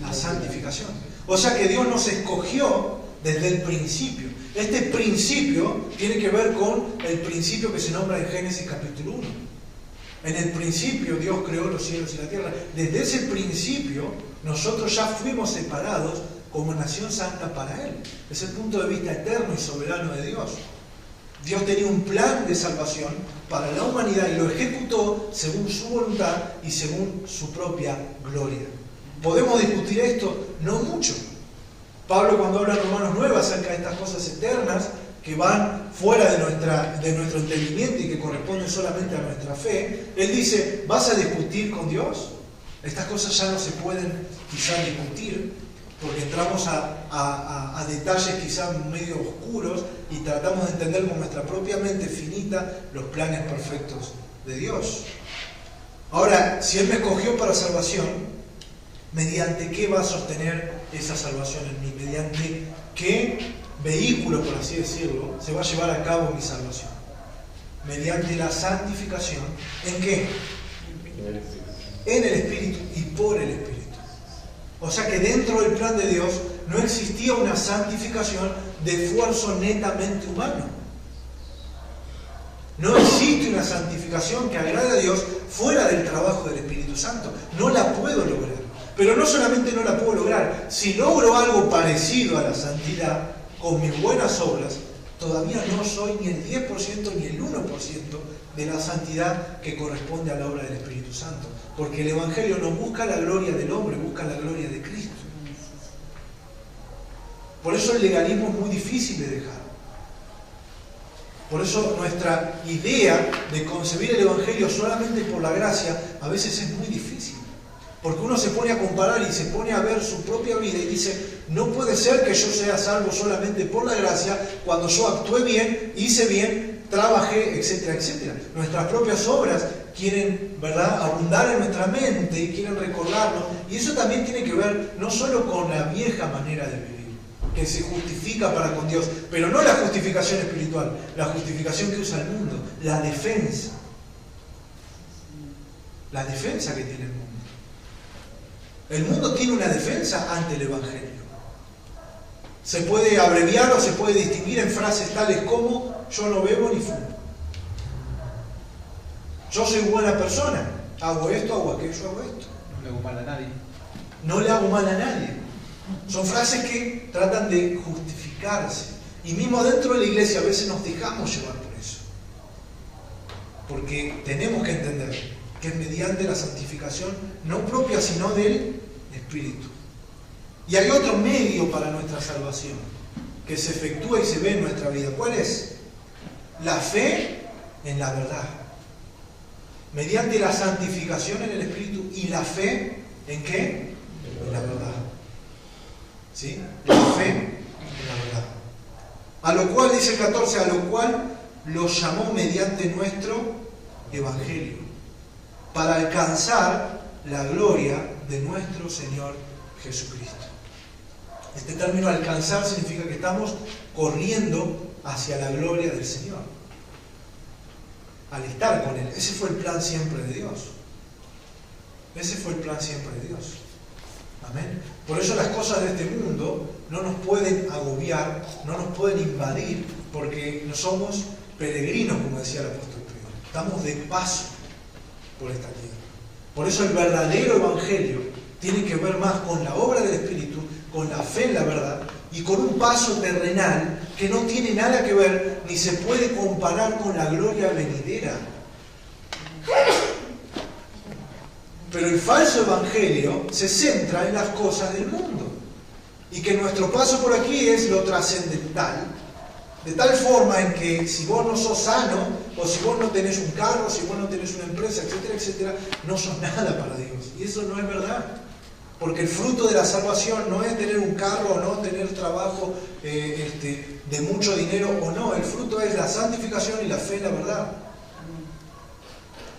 Speaker 1: La santificación. O sea que Dios nos escogió desde el principio. Este principio tiene que ver con el principio que se nombra en Génesis capítulo 1. En el principio Dios creó los cielos y la tierra. Desde ese principio nosotros ya fuimos separados como nación santa para Él. Es el punto de vista eterno y soberano de Dios. Dios tenía un plan de salvación para la humanidad y lo ejecutó según su voluntad y según su propia gloria. ¿Podemos discutir esto? No mucho. Pablo, cuando habla en Romanos 9 acerca de estas cosas eternas que van fuera de nuestro entendimiento y que corresponden solamente a nuestra fe, él dice: ¿vas a discutir con Dios? Estas cosas ya no se pueden quizás discutir, porque entramos a detalles quizás medio oscuros y tratamos de entender con nuestra propia mente finita los planes perfectos de Dios. Ahora, si Él me escogió para salvación, ¿mediante qué va a sostener esa salvación en mí? ¿Mediante qué vehículo, por así decirlo, se va a llevar a cabo mi salvación? Mediante la santificación. ¿En qué? En el Espíritu y por el Espíritu. O sea que dentro del plan de Dios no existía una santificación de esfuerzo netamente humano. No existe una santificación que agrade a Dios fuera del trabajo del Espíritu Santo. No la puedo lograr. Pero no solamente no la puedo lograr, si logro algo parecido a la santidad con mis buenas obras, todavía no soy ni el 10% ni el 1% de la santidad que corresponde a la obra del Espíritu Santo. Porque el Evangelio no busca la gloria del hombre, busca la gloria de Cristo. Por eso el legalismo es muy difícil de dejar. Por eso nuestra idea de concebir el Evangelio solamente por la gracia a veces es muy difícil. Porque uno se pone a comparar y se pone a ver su propia vida y dice: no puede ser que yo sea salvo solamente por la gracia cuando yo actué bien, hice bien, trabajé, etcétera, etcétera. Nuestras propias obras quieren, ¿verdad?, abundar en nuestra mente y quieren recordarnos. Y eso también tiene que ver no solo con la vieja manera de vivir, que se justifica para con Dios, pero no la justificación espiritual, la justificación que usa el mundo, la defensa. La defensa que tiene el mundo. El mundo tiene una defensa ante el Evangelio. Se puede abreviar o se puede distinguir en frases tales como: yo no bebo ni fumo. Yo soy buena persona. Hago esto, hago aquello, hago esto.
Speaker 3: No le hago mal a nadie.
Speaker 1: No le hago mal a nadie. Son frases que tratan de justificarse. Y mismo dentro de la iglesia a veces nos dejamos llevar por eso. Porque tenemos que entender que es mediante la santificación no propia sino del Espíritu. Y hay otro medio para nuestra salvación que se efectúa y se ve en nuestra vida. ¿Cuál es? La fe en la verdad. Mediante la santificación en el Espíritu y la fe ¿en qué? En la verdad. ¿Sí? La fe en la verdad. A lo cual, dice el 14, a lo cual los llamó mediante nuestro Evangelio, para alcanzar la gloria de nuestro Señor Jesucristo. Este término alcanzar significa que estamos corriendo hacia la gloria del Señor. Al estar con Él. Ese fue el plan siempre de Dios. Ese fue el plan siempre de Dios. Amén. Por eso las cosas de este mundo no nos pueden agobiar, no nos pueden invadir, porque no somos peregrinos, como decía el apóstol Pedro. Estamos de paso por esta tierra. Por eso el verdadero Evangelio tiene que ver más con la obra del Espíritu, con la fe en la verdad y con un paso terrenal que no tiene nada que ver ni se puede comparar con la gloria venidera Pero el falso evangelio se centra en las cosas del mundo. Y que nuestro paso por aquí es lo trascendental. De tal forma en que si vos no sos sano, o si vos no tenés un carro, si vos no tenés una empresa, etcétera, etcétera, no sos nada para Dios. Y eso no es verdad. Porque el fruto de la salvación no es tener un carro o no tener trabajo de mucho dinero o no. El fruto es la santificación y la fe en la verdad.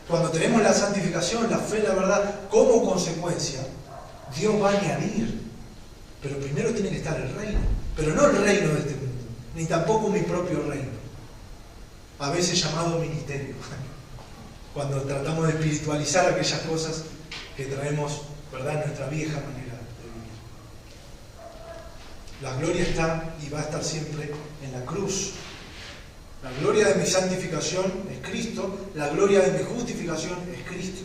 Speaker 1: Cuando tenemos la santificación, la fe en la verdad, como consecuencia, Dios va a añadir. Pero primero tiene que estar el reino. Pero no el reino de este mundo, ni tampoco mi propio reino. A veces llamado ministerio. Cuando tratamos de espiritualizar aquellas cosas que traemos, ¿verdad?, en nuestra vieja manera de vivir. La gloria está y va a estar siempre en la cruz. La gloria de mi santificación es Cristo, la gloria de mi justificación es Cristo,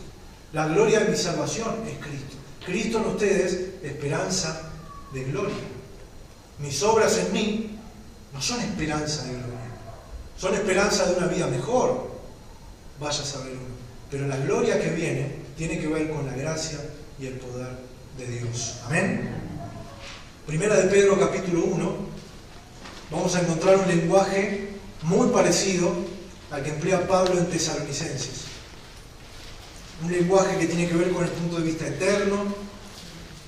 Speaker 1: la gloria de mi salvación es Cristo. Cristo en ustedes, esperanza de gloria. Mis obras en mí no son esperanza de gloria, son esperanza de una vida mejor, vaya a saber uno. Pero la gloria que viene tiene que ver con la gracia y el poder de Dios. Amén. Primera de Pedro capítulo 1, vamos a encontrar un lenguaje muy parecido al que emplea Pablo en Tesalonicenses. Un lenguaje que tiene que ver con el punto de vista eterno,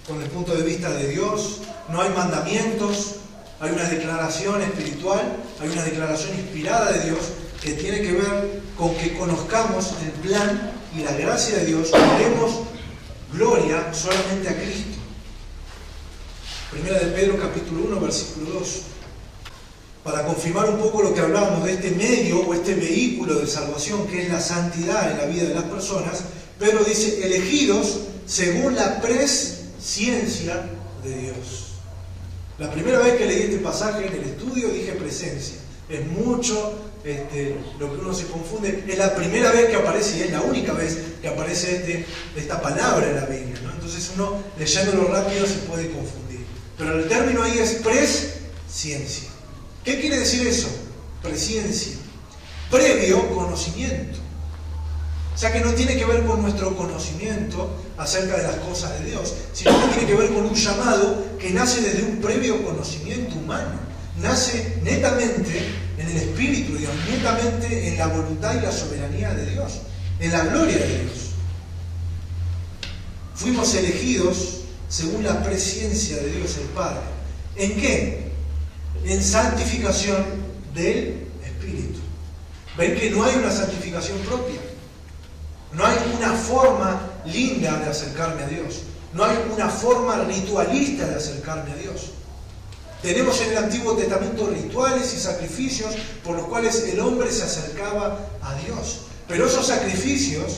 Speaker 1: con el punto de vista de Dios. No hay mandamientos, hay una declaración espiritual, hay una declaración inspirada de Dios que tiene que ver con que conozcamos el plan y la gracia de Dios, y demos gloria solamente a Cristo. Primera de Pedro capítulo 1, versículo 2. Para confirmar un poco lo que hablábamos de este medio o este vehículo de salvación que es la santidad en la vida de las personas, Pedro dice, elegidos según la presciencia de Dios. La primera vez que leí este pasaje en el estudio dije presencia. Es mucho lo que uno se confunde. Es la primera vez que aparece y es la única vez que aparece esta palabra en la Biblia, ¿no? Entonces uno leyéndolo rápido se puede confundir. Pero el término ahí es presciencia. ¿Qué quiere decir eso? Presciencia. Previo conocimiento. O sea que no tiene que ver con nuestro conocimiento acerca de las cosas de Dios, sino que tiene que ver con un llamado que nace desde un previo conocimiento humano. Nace netamente en el Espíritu de Dios, netamente en la voluntad y la soberanía de Dios, en la gloria de Dios. Fuimos elegidos según la presciencia de Dios el Padre. ¿En qué? En santificación del Espíritu. Ven que no hay una santificación propia. No hay una forma linda de acercarme a Dios. No hay una forma ritualista de acercarme a Dios. Tenemos en el Antiguo Testamento rituales y sacrificios por los cuales el hombre se acercaba a Dios. Pero esos sacrificios,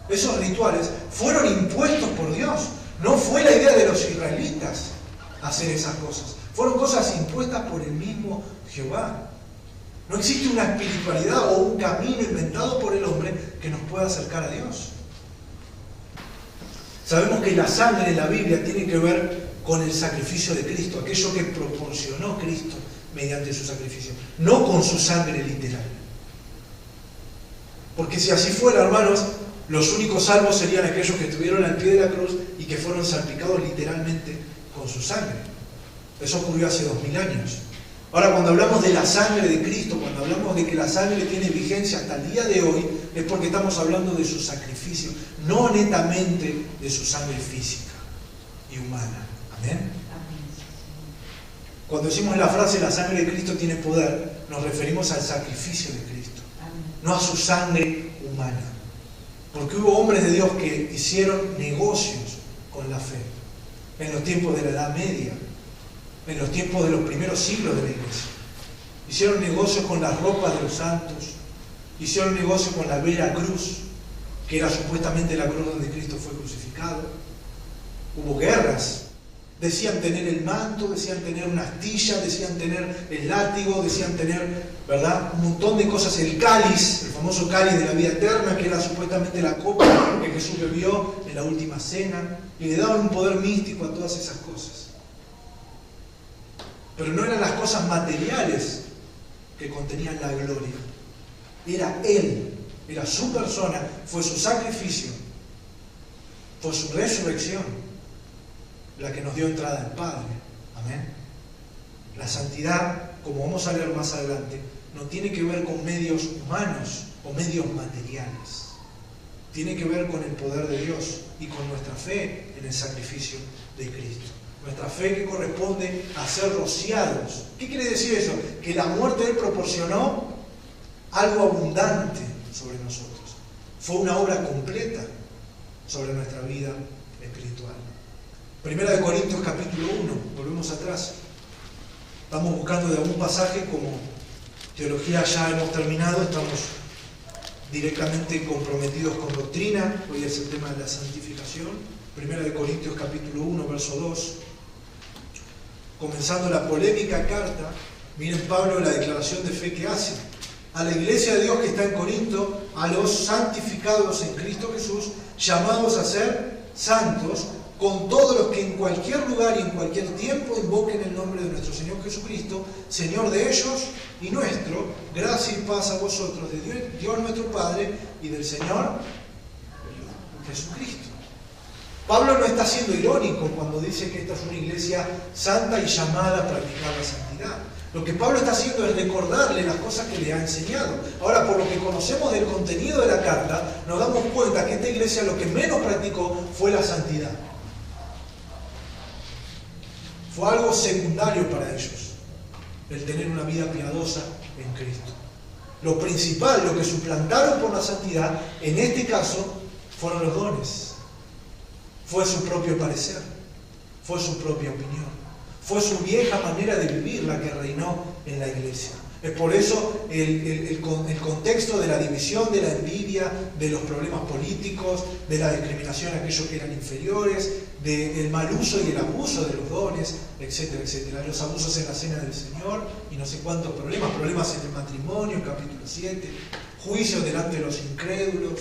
Speaker 1: esos rituales, fueron impuestos por Dios. No fue la idea de los israelitas hacer esas cosas. Fueron cosas impuestas por el mismo Jehová. No existe una espiritualidad o un camino inventado por el hombre que nos pueda acercar a Dios. Sabemos que la sangre en la Biblia tiene que ver con el sacrificio de Cristo, aquello que proporcionó Cristo mediante su sacrificio, no con su sangre literal. Porque si así fuera, hermanos, los únicos salvos serían aquellos que estuvieron al pie de la cruz y que fueron salpicados literalmente con su sangre. Eso ocurrió hace 2000 años. Ahora, cuando hablamos de la sangre de Cristo, cuando hablamos de que la sangre tiene vigencia hasta el día de hoy, es porque estamos hablando de su sacrificio, no netamente de su sangre física y humana. ¿Amén? Cuando decimos la frase la sangre de Cristo tiene poder, nos referimos al sacrificio de Cristo, no a su sangre humana. Porque hubo hombres de Dios que hicieron negocios con la fe en los tiempos de la Edad Media, en los tiempos de los primeros siglos de la Iglesia. Hicieron negocios con las ropas de los santos, hicieron negocios con la bella cruz, que era supuestamente la cruz donde Cristo fue crucificado. Hubo guerras. Decían tener el manto, decían tener una astilla, decían tener el látigo, decían tener, ¿verdad?, un montón de cosas. El cáliz, el famoso cáliz de la vida eterna, que era supuestamente la copa que Jesús bebió en la última cena, y le daban un poder místico a todas esas cosas. Pero no eran las cosas materiales que contenían la gloria. Era Él era su persona, fue su sacrificio, fue su resurrección la que nos dio entrada al Padre. Amén. La santidad, como vamos a leer más adelante, no tiene que ver con medios humanos o medios materiales. Tiene que ver con el poder de Dios y con nuestra fe en el sacrificio de Cristo. Nuestra fe que corresponde a ser rociados. ¿Qué quiere decir eso? Que la muerte de Él proporcionó algo abundante sobre nosotros. Fue una obra completa sobre nuestra vida espiritual. Primera de Corintios capítulo 1, volvemos atrás. Estamos buscando de algún pasaje, como teología ya hemos terminado, estamos directamente comprometidos con doctrina. Hoy es el tema de la santificación. Primera de Corintios capítulo 1, verso 2. Comenzando la polémica carta, miren Pablo la declaración de fe que hace. A la iglesia de Dios que está en Corinto, a los santificados en Cristo Jesús, llamados a ser santos, con todos los que en cualquier lugar y en cualquier tiempo invoquen el nombre de nuestro Señor Jesucristo, Señor de ellos y nuestro, gracia y paz a vosotros, de Dios nuestro Padre y del Señor Jesucristo. Pablo no está siendo irónico cuando dice que esta es una iglesia santa y llamada a practicar la santidad. Lo que Pablo está haciendo es recordarle las cosas que le ha enseñado. Ahora, por lo que conocemos del contenido de la carta, nos damos cuenta que esta iglesia lo que menos practicó fue la santidad. Fue algo secundario para ellos, el tener una vida piadosa en Cristo. Lo principal, lo que suplantaron por la santidad, en este caso, fueron los dones. Fue su propio parecer, fue su propia opinión, fue su vieja manera de vivir la que reinó en la iglesia. Es por eso el contexto de la división, de la envidia, de los problemas políticos, de la discriminación a aquellos que eran inferiores, del mal uso y el abuso de los dones, etcétera, etcétera. Los abusos en la cena del Señor y no sé cuántos problemas en el matrimonio, capítulo 7, juicios delante de los incrédulos.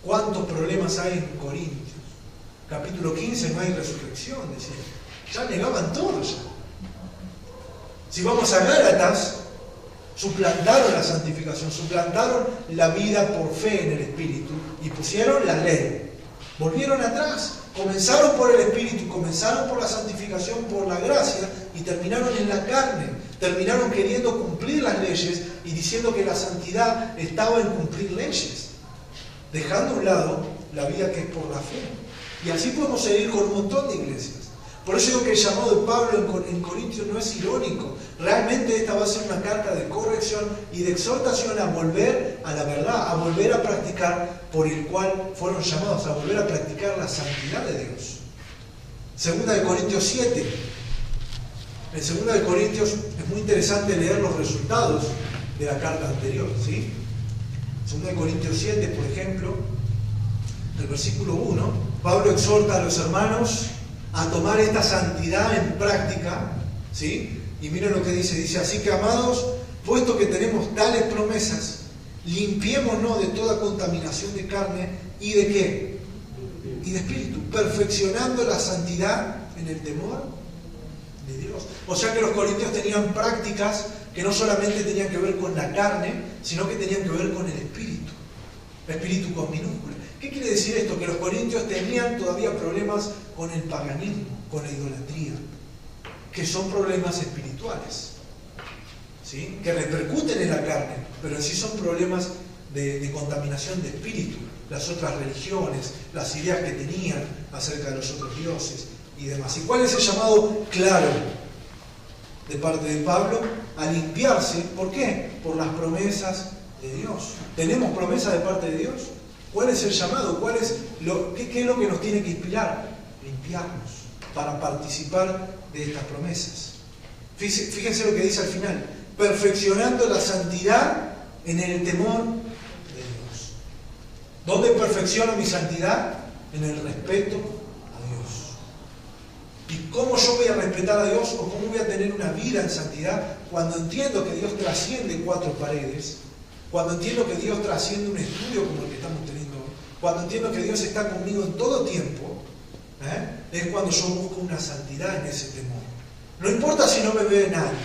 Speaker 1: ¿Cuántos problemas hay en Corintios? Capítulo 15, no hay resurrección, decía. Ya negaban todo ya. Si vamos a Gálatas, suplantaron la santificación, suplantaron la vida por fe en el Espíritu y pusieron la ley. Volvieron atrás, comenzaron por el Espíritu, comenzaron por la santificación, por la gracia y terminaron en la carne. Terminaron queriendo cumplir las leyes y diciendo que la santidad estaba en cumplir leyes, dejando a un lado la vida que es por la fe. Y así podemos seguir con un montón de iglesias. Por eso digo que el llamado de Pablo en Corintios no es irónico. Realmente esta va a ser una carta de corrección y de exhortación a volver a la verdad, a volver a practicar por el cual fueron llamados, a volver a practicar la santidad de Dios. Segunda de Corintios 7. En Segunda de Corintios es muy interesante leer los resultados de la carta anterior, ¿sí? Segunda de Corintios 7, por ejemplo, el versículo 1, Pablo exhorta a los hermanos a tomar esta santidad en práctica, ¿sí? Y miren lo que dice, así que amados, puesto que tenemos tales promesas, limpiémonos de toda contaminación de carne y de ¿qué? Y de espíritu, perfeccionando la santidad en el temor de Dios. O sea que los corintios tenían prácticas que no solamente tenían que ver con la carne, sino que tenían que ver con el espíritu con minúscula. ¿Qué quiere decir esto? Que los corintios tenían todavía problemas con el paganismo, con la idolatría, que son problemas espirituales, ¿sí? Que repercuten en la carne, pero en sí son problemas de contaminación de espíritu, las otras religiones, las ideas que tenían acerca de los otros dioses y demás. ¿Y cuál es el llamado claro de parte de Pablo? A limpiarse. ¿Por qué? Por las promesas de Dios. ¿Tenemos promesas de parte de Dios? ¿Cuál es el llamado? ¿Qué es lo que nos tiene que inspirar? Limpiarnos para participar de estas promesas. Fíjense lo que dice al final. Perfeccionando la santidad en el temor de Dios. ¿Dónde perfecciono mi santidad? En el respeto a Dios. ¿Y cómo yo voy a respetar a Dios o cómo voy a tener una vida en santidad cuando entiendo que Dios trasciende 4 paredes? Cuando entiendo que Dios trasciende un estudio como el que estamos teniendo hoy, cuando entiendo que Dios está conmigo en todo tiempo, es cuando yo busco una santidad en ese temor. No importa si no me ve nadie,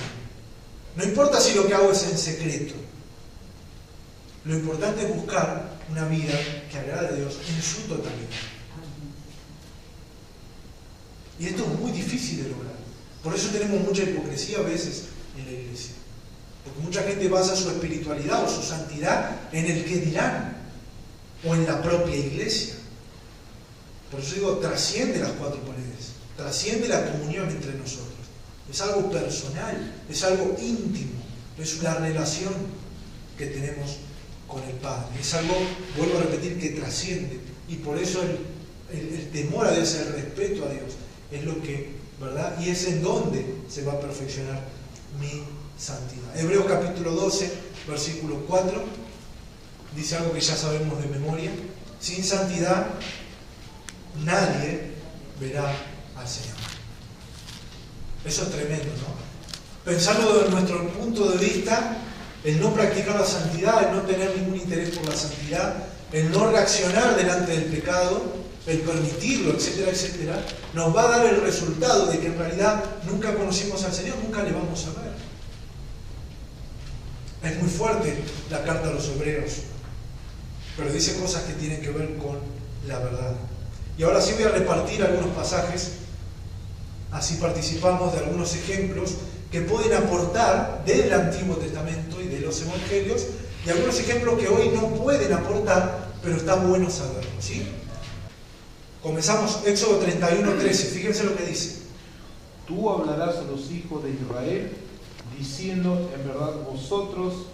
Speaker 1: no importa si lo que hago es en secreto, Lo importante es buscar una vida que agrade a Dios en su totalidad. Y esto es muy difícil de lograr. Por eso tenemos mucha hipocresía a veces en la iglesia. Porque mucha gente basa su espiritualidad o su santidad en el que dirán o en la propia iglesia. Por eso digo, trasciende las cuatro paredes, trasciende la comunión entre nosotros. Es algo personal, es algo íntimo, es una relación que tenemos con el Padre. Es algo, vuelvo a repetir, que trasciende. Y por eso el temor a Dios, el respeto a Dios, es lo que, ¿verdad? Y es en donde se va a perfeccionar mi santidad. Hebreos capítulo 12, versículo 4, dice algo que ya sabemos de memoria: sin santidad nadie verá al Señor. Eso es tremendo, ¿no? Pensarlo desde nuestro punto de vista, el no practicar la santidad, el no tener ningún interés por la santidad, el no reaccionar delante del pecado, el permitirlo, etcétera, etcétera, nos va a dar el resultado de que en realidad nunca conocimos al Señor, nunca le vamos a ver. Es muy fuerte la carta a los Hebreos, pero dice cosas que tienen que ver con la verdad. Y ahora sí voy a repartir algunos pasajes, así participamos de algunos ejemplos que pueden aportar del Antiguo Testamento y de los Evangelios, y algunos ejemplos que hoy no pueden aportar, pero está bueno saberlo, ¿sí? Comenzamos, Éxodo 31:13, fíjense lo que dice.
Speaker 3: Tú hablarás a los hijos de Israel, diciendo: en verdad vosotros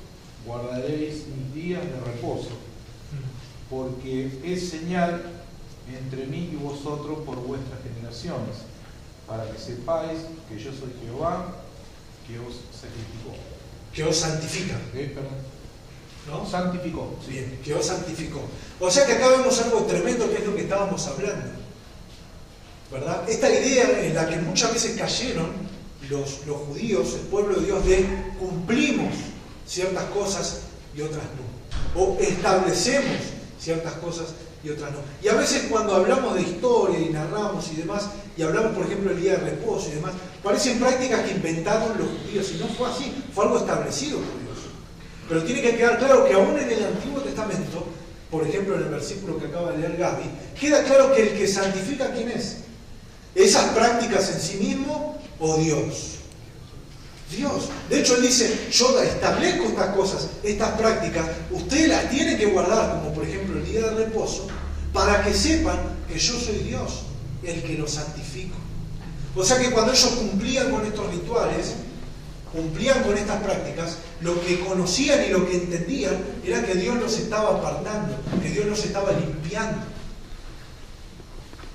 Speaker 3: guardaréis mis días de reposo, porque es señal entre mí y vosotros por vuestras generaciones, para que sepáis que yo soy Jehová, que os sacrificó.
Speaker 1: Que os santifica.
Speaker 3: Perdón.
Speaker 1: ¿No?
Speaker 3: Santificó. Sí.
Speaker 1: Bien, que os santificó. O sea que acá vemos algo tremendo, que es lo que estábamos hablando, ¿verdad? Esta idea en la que muchas veces cayeron los judíos, el pueblo de Dios, de cumplimos ciertas cosas y otras no. O establecemos ciertas cosas y otras no. Y a veces cuando hablamos de historia y narramos y demás, y hablamos por ejemplo del día de reposo y demás, parecen prácticas que inventaron los judíos, y no fue así, fue algo establecido por Dios. Pero tiene que quedar claro que aún en el Antiguo Testamento, por ejemplo en el versículo que acaba de leer Gaby, queda claro que el que santifica, ¿quién es? ¿Esas prácticas en sí mismo o Dios? Dios. De hecho, él dice: yo establezco estas cosas, estas prácticas, ustedes las tienen que guardar, como por ejemplo el día de reposo, para que sepan que yo soy Dios, el que los santifico. O sea que cuando ellos cumplían con estos rituales, cumplían con estas prácticas, lo que conocían y lo que entendían era que Dios los estaba apartando, que Dios los estaba limpiando.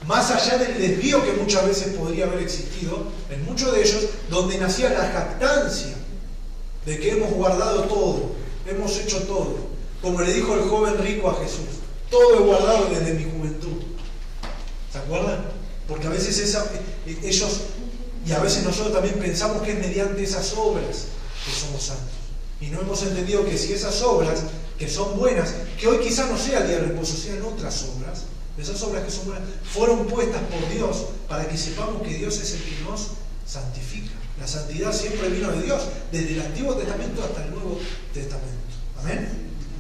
Speaker 1: Más allá del desvío que muchas veces podría haber existido en muchos de ellos, donde nacía la jactancia de que hemos guardado todo, hemos hecho todo. Como le dijo el joven rico a Jesús: todo he guardado desde mi juventud. ¿Se acuerdan? Porque a veces ellos, y a veces nosotros también pensamos que es mediante esas obras que somos santos. Y no hemos entendido que si esas obras, que son buenas, que hoy quizás no sea el día de reposo, sean otras obras, esas obras que son buenas, fueron puestas por Dios para que sepamos que Dios es el que nos santifica. La santidad siempre vino de Dios, desde el Antiguo Testamento hasta el Nuevo Testamento. Amén.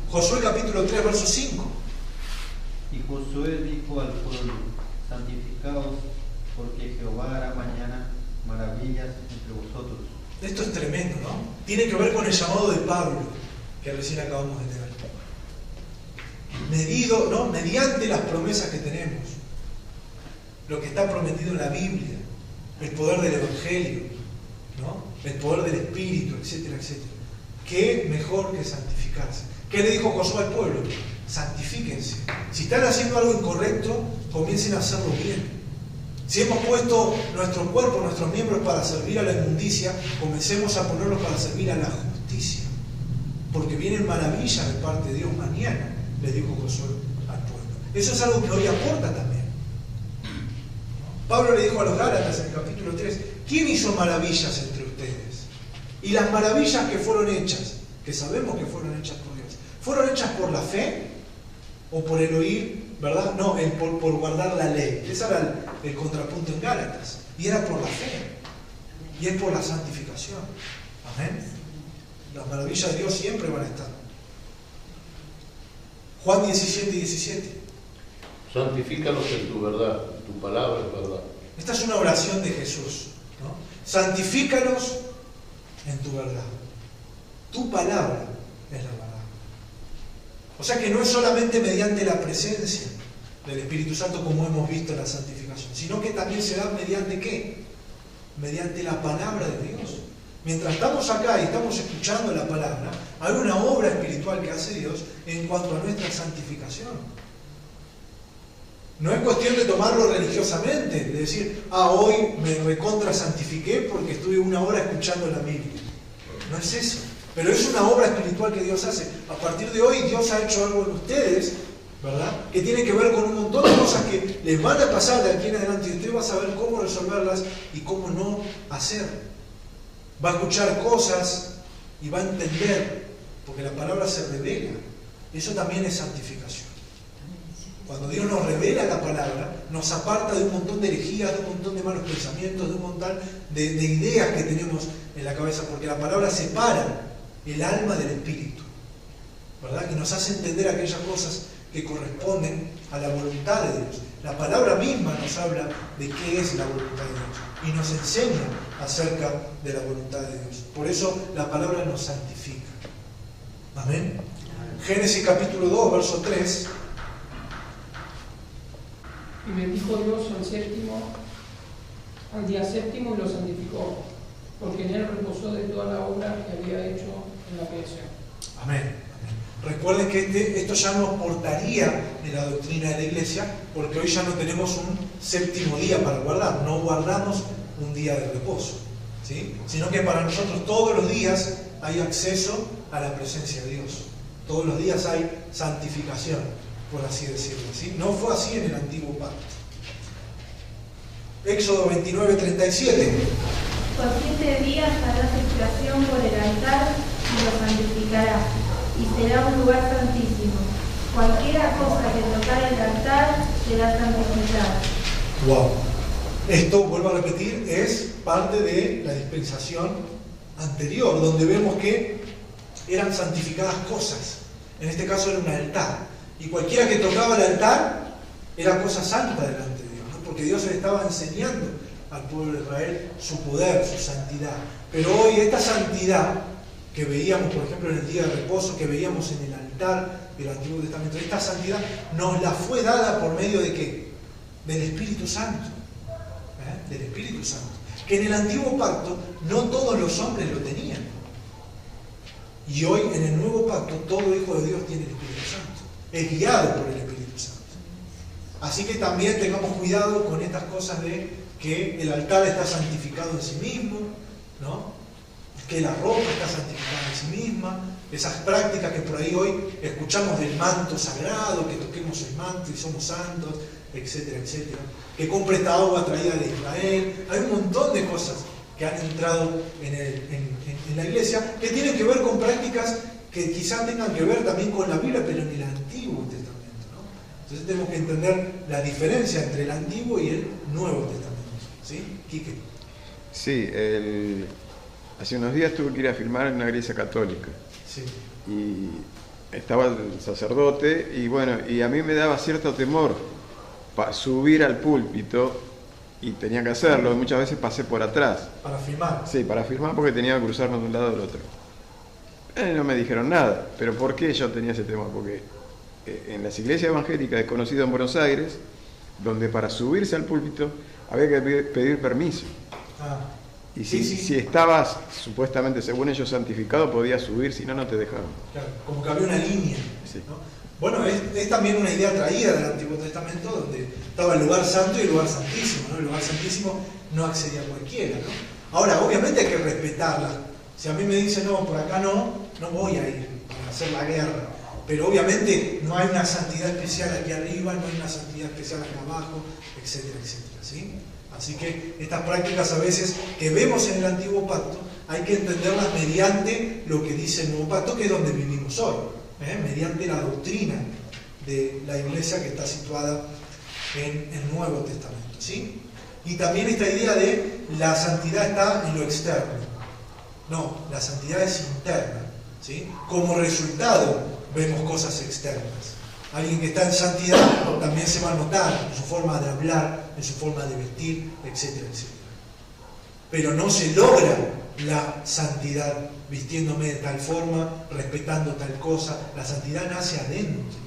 Speaker 1: Josué capítulo 3, verso 5.
Speaker 5: Y Josué dijo al pueblo: santificaos, porque Jehová hará mañana maravillas entre vosotros.
Speaker 1: Esto es tremendo, ¿no? Tiene que ver con el llamado de Pablo, que recién acabamos de leer. Medido, ¿no? Mediante las promesas que tenemos, lo que está prometido en la Biblia, el poder del Evangelio, ¿no? El poder del Espíritu, etcétera, etcétera. ¿Qué mejor que santificarse? ¿Qué le dijo Josué al pueblo? Santifíquense. Si están haciendo algo incorrecto, comiencen a hacerlo bien. Si hemos puesto nuestro cuerpo, nuestros miembros para servir a la inmundicia, comencemos a ponerlos para servir a la justicia. Porque vienen maravillas de parte de Dios mañana, le dijo Josué al pueblo. Eso es algo que hoy aporta también. Pablo le dijo a los Gálatas en el capítulo 3: ¿quién hizo maravillas entre ustedes? Y las maravillas que fueron hechas, que sabemos que fueron hechas por Dios, ¿fueron hechas por la fe o por el oír, verdad? No, por guardar la ley. Ese era el contrapunto en Gálatas. Y era por la fe. Y es por la santificación. Amén. Las maravillas de Dios siempre van a estar. Juan 17:17.
Speaker 4: Santifícalos en tu verdad, tu palabra es verdad.
Speaker 1: Esta es una oración de Jesús, ¿no? Santifícalos en tu verdad. Tu palabra es la verdad. O sea que no es solamente mediante la presencia del Espíritu Santo como hemos visto en la santificación, sino que también se da mediante ¿qué? Mediante la palabra de Dios. Mientras estamos acá y estamos escuchando la palabra, hay una obra espiritual que hace Dios en cuanto a nuestra santificación. No es cuestión de tomarlo religiosamente, de decir, hoy me recontra santifiqué porque estuve una hora escuchando la Biblia. No es eso. Pero es una obra espiritual que Dios hace. A partir de hoy Dios ha hecho algo en ustedes, ¿verdad? Que tiene que ver con un montón de cosas que les van a pasar de aquí en adelante y usted va a saber cómo resolverlas y cómo no hacer. Va a escuchar cosas y va a entender, porque la palabra se revela. Eso también es santificación. Cuando Dios nos revela la palabra, nos aparta de un montón de herejías, de un montón de malos pensamientos, de un montón de ideas que tenemos en la cabeza, porque la palabra separa el alma del espíritu, ¿verdad? Y nos hace entender aquellas cosas que corresponden a la voluntad de Dios. La palabra misma nos habla de qué es la voluntad de Dios y nos enseña acerca de la voluntad de Dios. Por eso la palabra nos santifica. Amén. Génesis capítulo 2, verso 3.
Speaker 6: Y bendijo Dios al día séptimo y lo santificó, porque en él reposó de toda la obra que había hecho en la creación.
Speaker 1: Amén. Amén. Recuerden que esto ya nos portaría en la doctrina de la iglesia, porque hoy ya no tenemos un séptimo día para guardar, no guardamos un día de reposo, ¿sí? Sino que para nosotros todos los días hay acceso a la presencia de Dios. Todos los días hay santificación, por así decirlo, ¿sí? No fue así en el antiguo pacto. Éxodo 29:37.
Speaker 7: Por 7 días harás expiación por el altar y lo santificarás, y será un lugar santísimo. Cualquiera cosa que tocar el altar será santificada.
Speaker 1: Wow. Esto, vuelvo a repetir, es parte de la dispensación anterior, donde vemos que eran santificadas cosas. En este caso era un altar. Y cualquiera que tocaba el altar era cosa santa delante de Dios, ¿no? Porque Dios le estaba enseñando al pueblo de Israel su poder, su santidad. Pero hoy esta santidad que veíamos, por ejemplo, en el día de reposo, que veíamos en el altar del Antiguo Testamento, esta santidad nos la fue dada por medio de ¿qué? Del Espíritu Santo. Del Espíritu Santo. Que en el Antiguo Pacto no todos los hombres lo tenían. Y hoy en el Nuevo Pacto todo hijo de Dios tiene el Espíritu Santo. Es guiado por el Espíritu Santo. Así que también tengamos cuidado con estas cosas de que el altar está santificado en sí mismo, ¿no? Que la ropa está santificada en sí misma, esas prácticas que por ahí hoy escuchamos del manto sagrado, que toquemos el manto y somos santos, etcétera, etcétera. Que compre esta agua traída de Israel. Hay un montón de cosas que han entrado en la iglesia que tienen que ver con prácticas que quizás tengan que ver también con la Biblia, pero en el Antiguo Testamento, ¿no? Entonces tenemos que entender la diferencia entre el Antiguo y el Nuevo Testamento. ¿Sí? Quique.
Speaker 2: Sí, hace unos días tuve que ir a filmar en una iglesia católica.
Speaker 1: Sí.
Speaker 2: Y estaba el sacerdote y bueno, y a mí me daba cierto temor subir al púlpito y tenía que hacerlo, y muchas veces pasé por atrás.
Speaker 1: Para filmar.
Speaker 2: Sí, para filmar porque tenía que cruzarme de un lado al otro. No me dijeron nada, pero ¿por qué yo tenía ese temor? Porque en las iglesias evangélicas conocidas en Buenos Aires, donde para subirse al púlpito había que pedir permiso. Y si estabas supuestamente, según ellos, santificado, podías subir, si no, no te dejaban.
Speaker 1: Claro, como que había una línea.
Speaker 2: Sí.
Speaker 1: ¿No? Bueno, es también una idea traída del Antiguo Testamento, donde estaba el lugar santo y el lugar santísimo, ¿no? El lugar santísimo no accedía a cualquiera, ¿no? Ahora, obviamente hay que respetarla. Si a mí me dicen, no, por acá no voy a ir a hacer la guerra. Pero obviamente no hay una santidad especial aquí arriba, no hay una santidad especial acá abajo, etcétera, etcétera, ¿sí? Así que estas prácticas a veces que vemos en el Antiguo Pacto, hay que entenderlas mediante lo que dice el Nuevo Pacto, que es donde vivimos hoy, mediante la doctrina de la iglesia que está situada en el Nuevo Testamento, ¿sí? Y también esta idea de la santidad está en lo externo. No, la santidad es interna, ¿sí? Como resultado vemos cosas externas. Alguien que está en santidad también se va a notar en su forma de hablar, en su forma de vestir, etcétera, etcétera. Pero no se logra la santidad vistiéndome de tal forma, respetando tal cosa. La santidad nace adentro,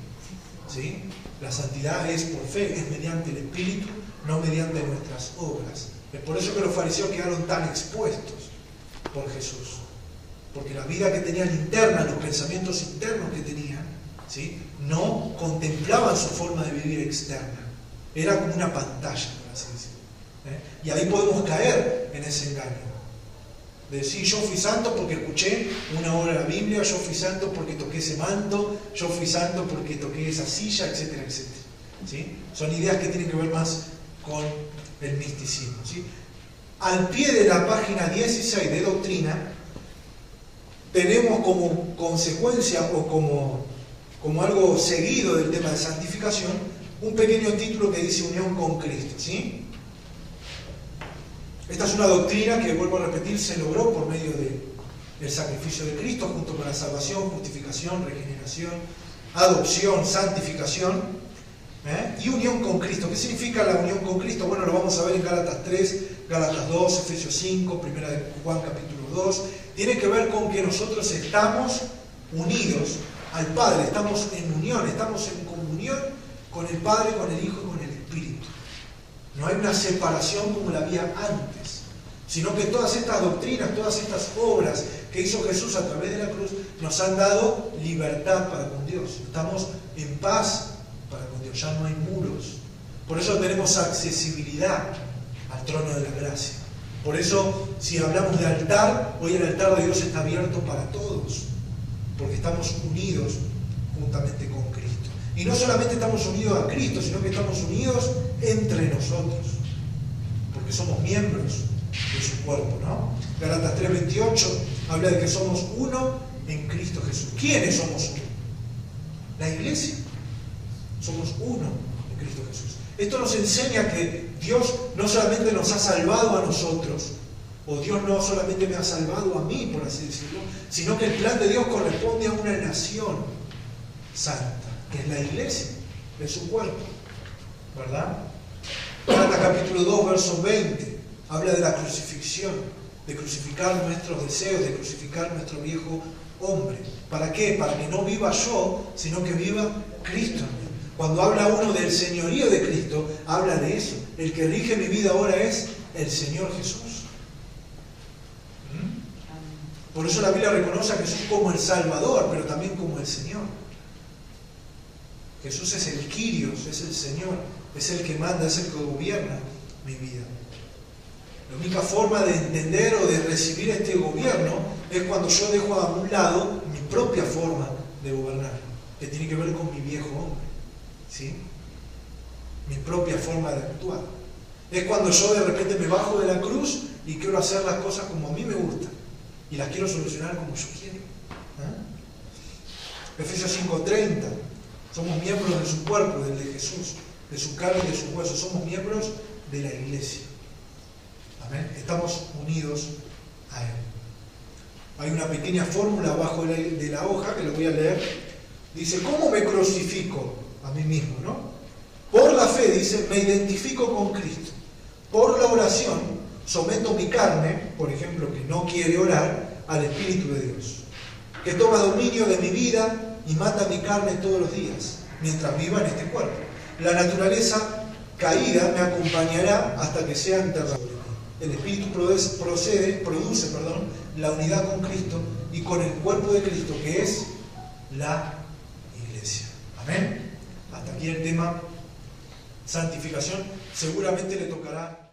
Speaker 1: ¿sí? La santidad es por fe, es mediante el Espíritu, no mediante nuestras obras. Es por eso que los fariseos quedaron tan expuestos por Jesús. Porque la vida que tenían interna, los pensamientos internos que tenían, ¿sí?, no contemplaban su forma de vivir externa. Era como una pantalla, por así decirlo. Y ahí podemos caer en ese engaño. De decir, yo fui santo porque escuché una hora de la Biblia, yo fui santo porque toqué ese manto, yo fui santo porque toqué esa silla, etcétera, etcétera. ¿Sí? Son ideas que tienen que ver más con el misticismo. ¿Sí? Al pie de la página 16 de Doctrina, tenemos como consecuencia o como algo seguido del tema de santificación, un pequeño título que dice unión con Cristo. ¿Sí? Esta es una doctrina que, vuelvo a repetir, se logró por medio del sacrificio de Cristo, junto con la salvación, justificación, regeneración, adopción, santificación, y unión con Cristo. ¿Qué significa la unión con Cristo? Bueno, lo vamos a ver en Gálatas 3, Gálatas 2, Efesios 5, Primera de Juan capítulo 2. Tiene que ver con que nosotros estamos unidos al Padre, estamos en unión, estamos en comunión con el Padre, con el Hijo y con el Espíritu. No hay una separación como la había antes, sino que todas estas doctrinas, todas estas obras que hizo Jesús a través de la cruz, nos han dado libertad para con Dios. Estamos en paz para con Dios, ya no hay muros. Por eso tenemos accesibilidad al trono de la gracia. Por eso, si hablamos de altar, hoy el altar de Dios está abierto para todos, porque estamos unidos juntamente con Cristo. Y no solamente estamos unidos a Cristo, sino que estamos unidos entre nosotros, porque somos miembros de su cuerpo, ¿no? Gálatas 3:28 habla de que somos uno en Cristo Jesús. ¿Quiénes somos uno? La iglesia. Somos uno en Cristo Jesús. Esto nos enseña que Dios no solamente nos ha salvado a nosotros, o Dios no solamente me ha salvado a mí, por así decirlo, sino que el plan de Dios corresponde a una nación santa, que es la iglesia, es su cuerpo, ¿verdad? Gálatas capítulo 2, verso 20, habla de la crucifixión, de crucificar nuestros deseos, de crucificar nuestro viejo hombre. ¿Para qué? Para que no viva yo, sino que viva Cristo en mí. Cuando habla uno del señorío de Cristo, habla de eso. El que rige mi vida ahora es el Señor Jesús. Por eso la Biblia reconoce a Jesús como el Salvador, pero también como el Señor. Jesús es el Kyrios, es el Señor, es el que manda, es el que gobierna mi vida. La única forma de entender o de recibir este gobierno es cuando yo dejo a un lado mi propia forma de gobernar, que tiene que ver con mi viejo hombre, ¿sí? Mi propia forma de actuar. Es cuando yo de repente me bajo de la cruz y quiero hacer las cosas como a mí me gustan y las quiero solucionar como yo quiero. Efesios 5:30. Somos miembros de su cuerpo, del de Jesús, de su carne y de sus huesos. Somos miembros de la iglesia. Amén. Estamos unidos a Él. Hay una pequeña fórmula abajo de la hoja que lo voy a leer. Dice, ¿cómo me crucifico a mí mismo? ¿No? Por la fe, dice, me identifico con Cristo. Por la oración, someto mi carne, por ejemplo, que no quiere orar, al Espíritu de Dios, que toma dominio de mi vida y mata mi carne todos los días, mientras viva en este cuerpo. La naturaleza caída me acompañará hasta que sea enterrado. El Espíritu produce la unidad con Cristo y con el cuerpo de Cristo, que es la iglesia. Amén. Hasta aquí el tema santificación. Seguramente le tocará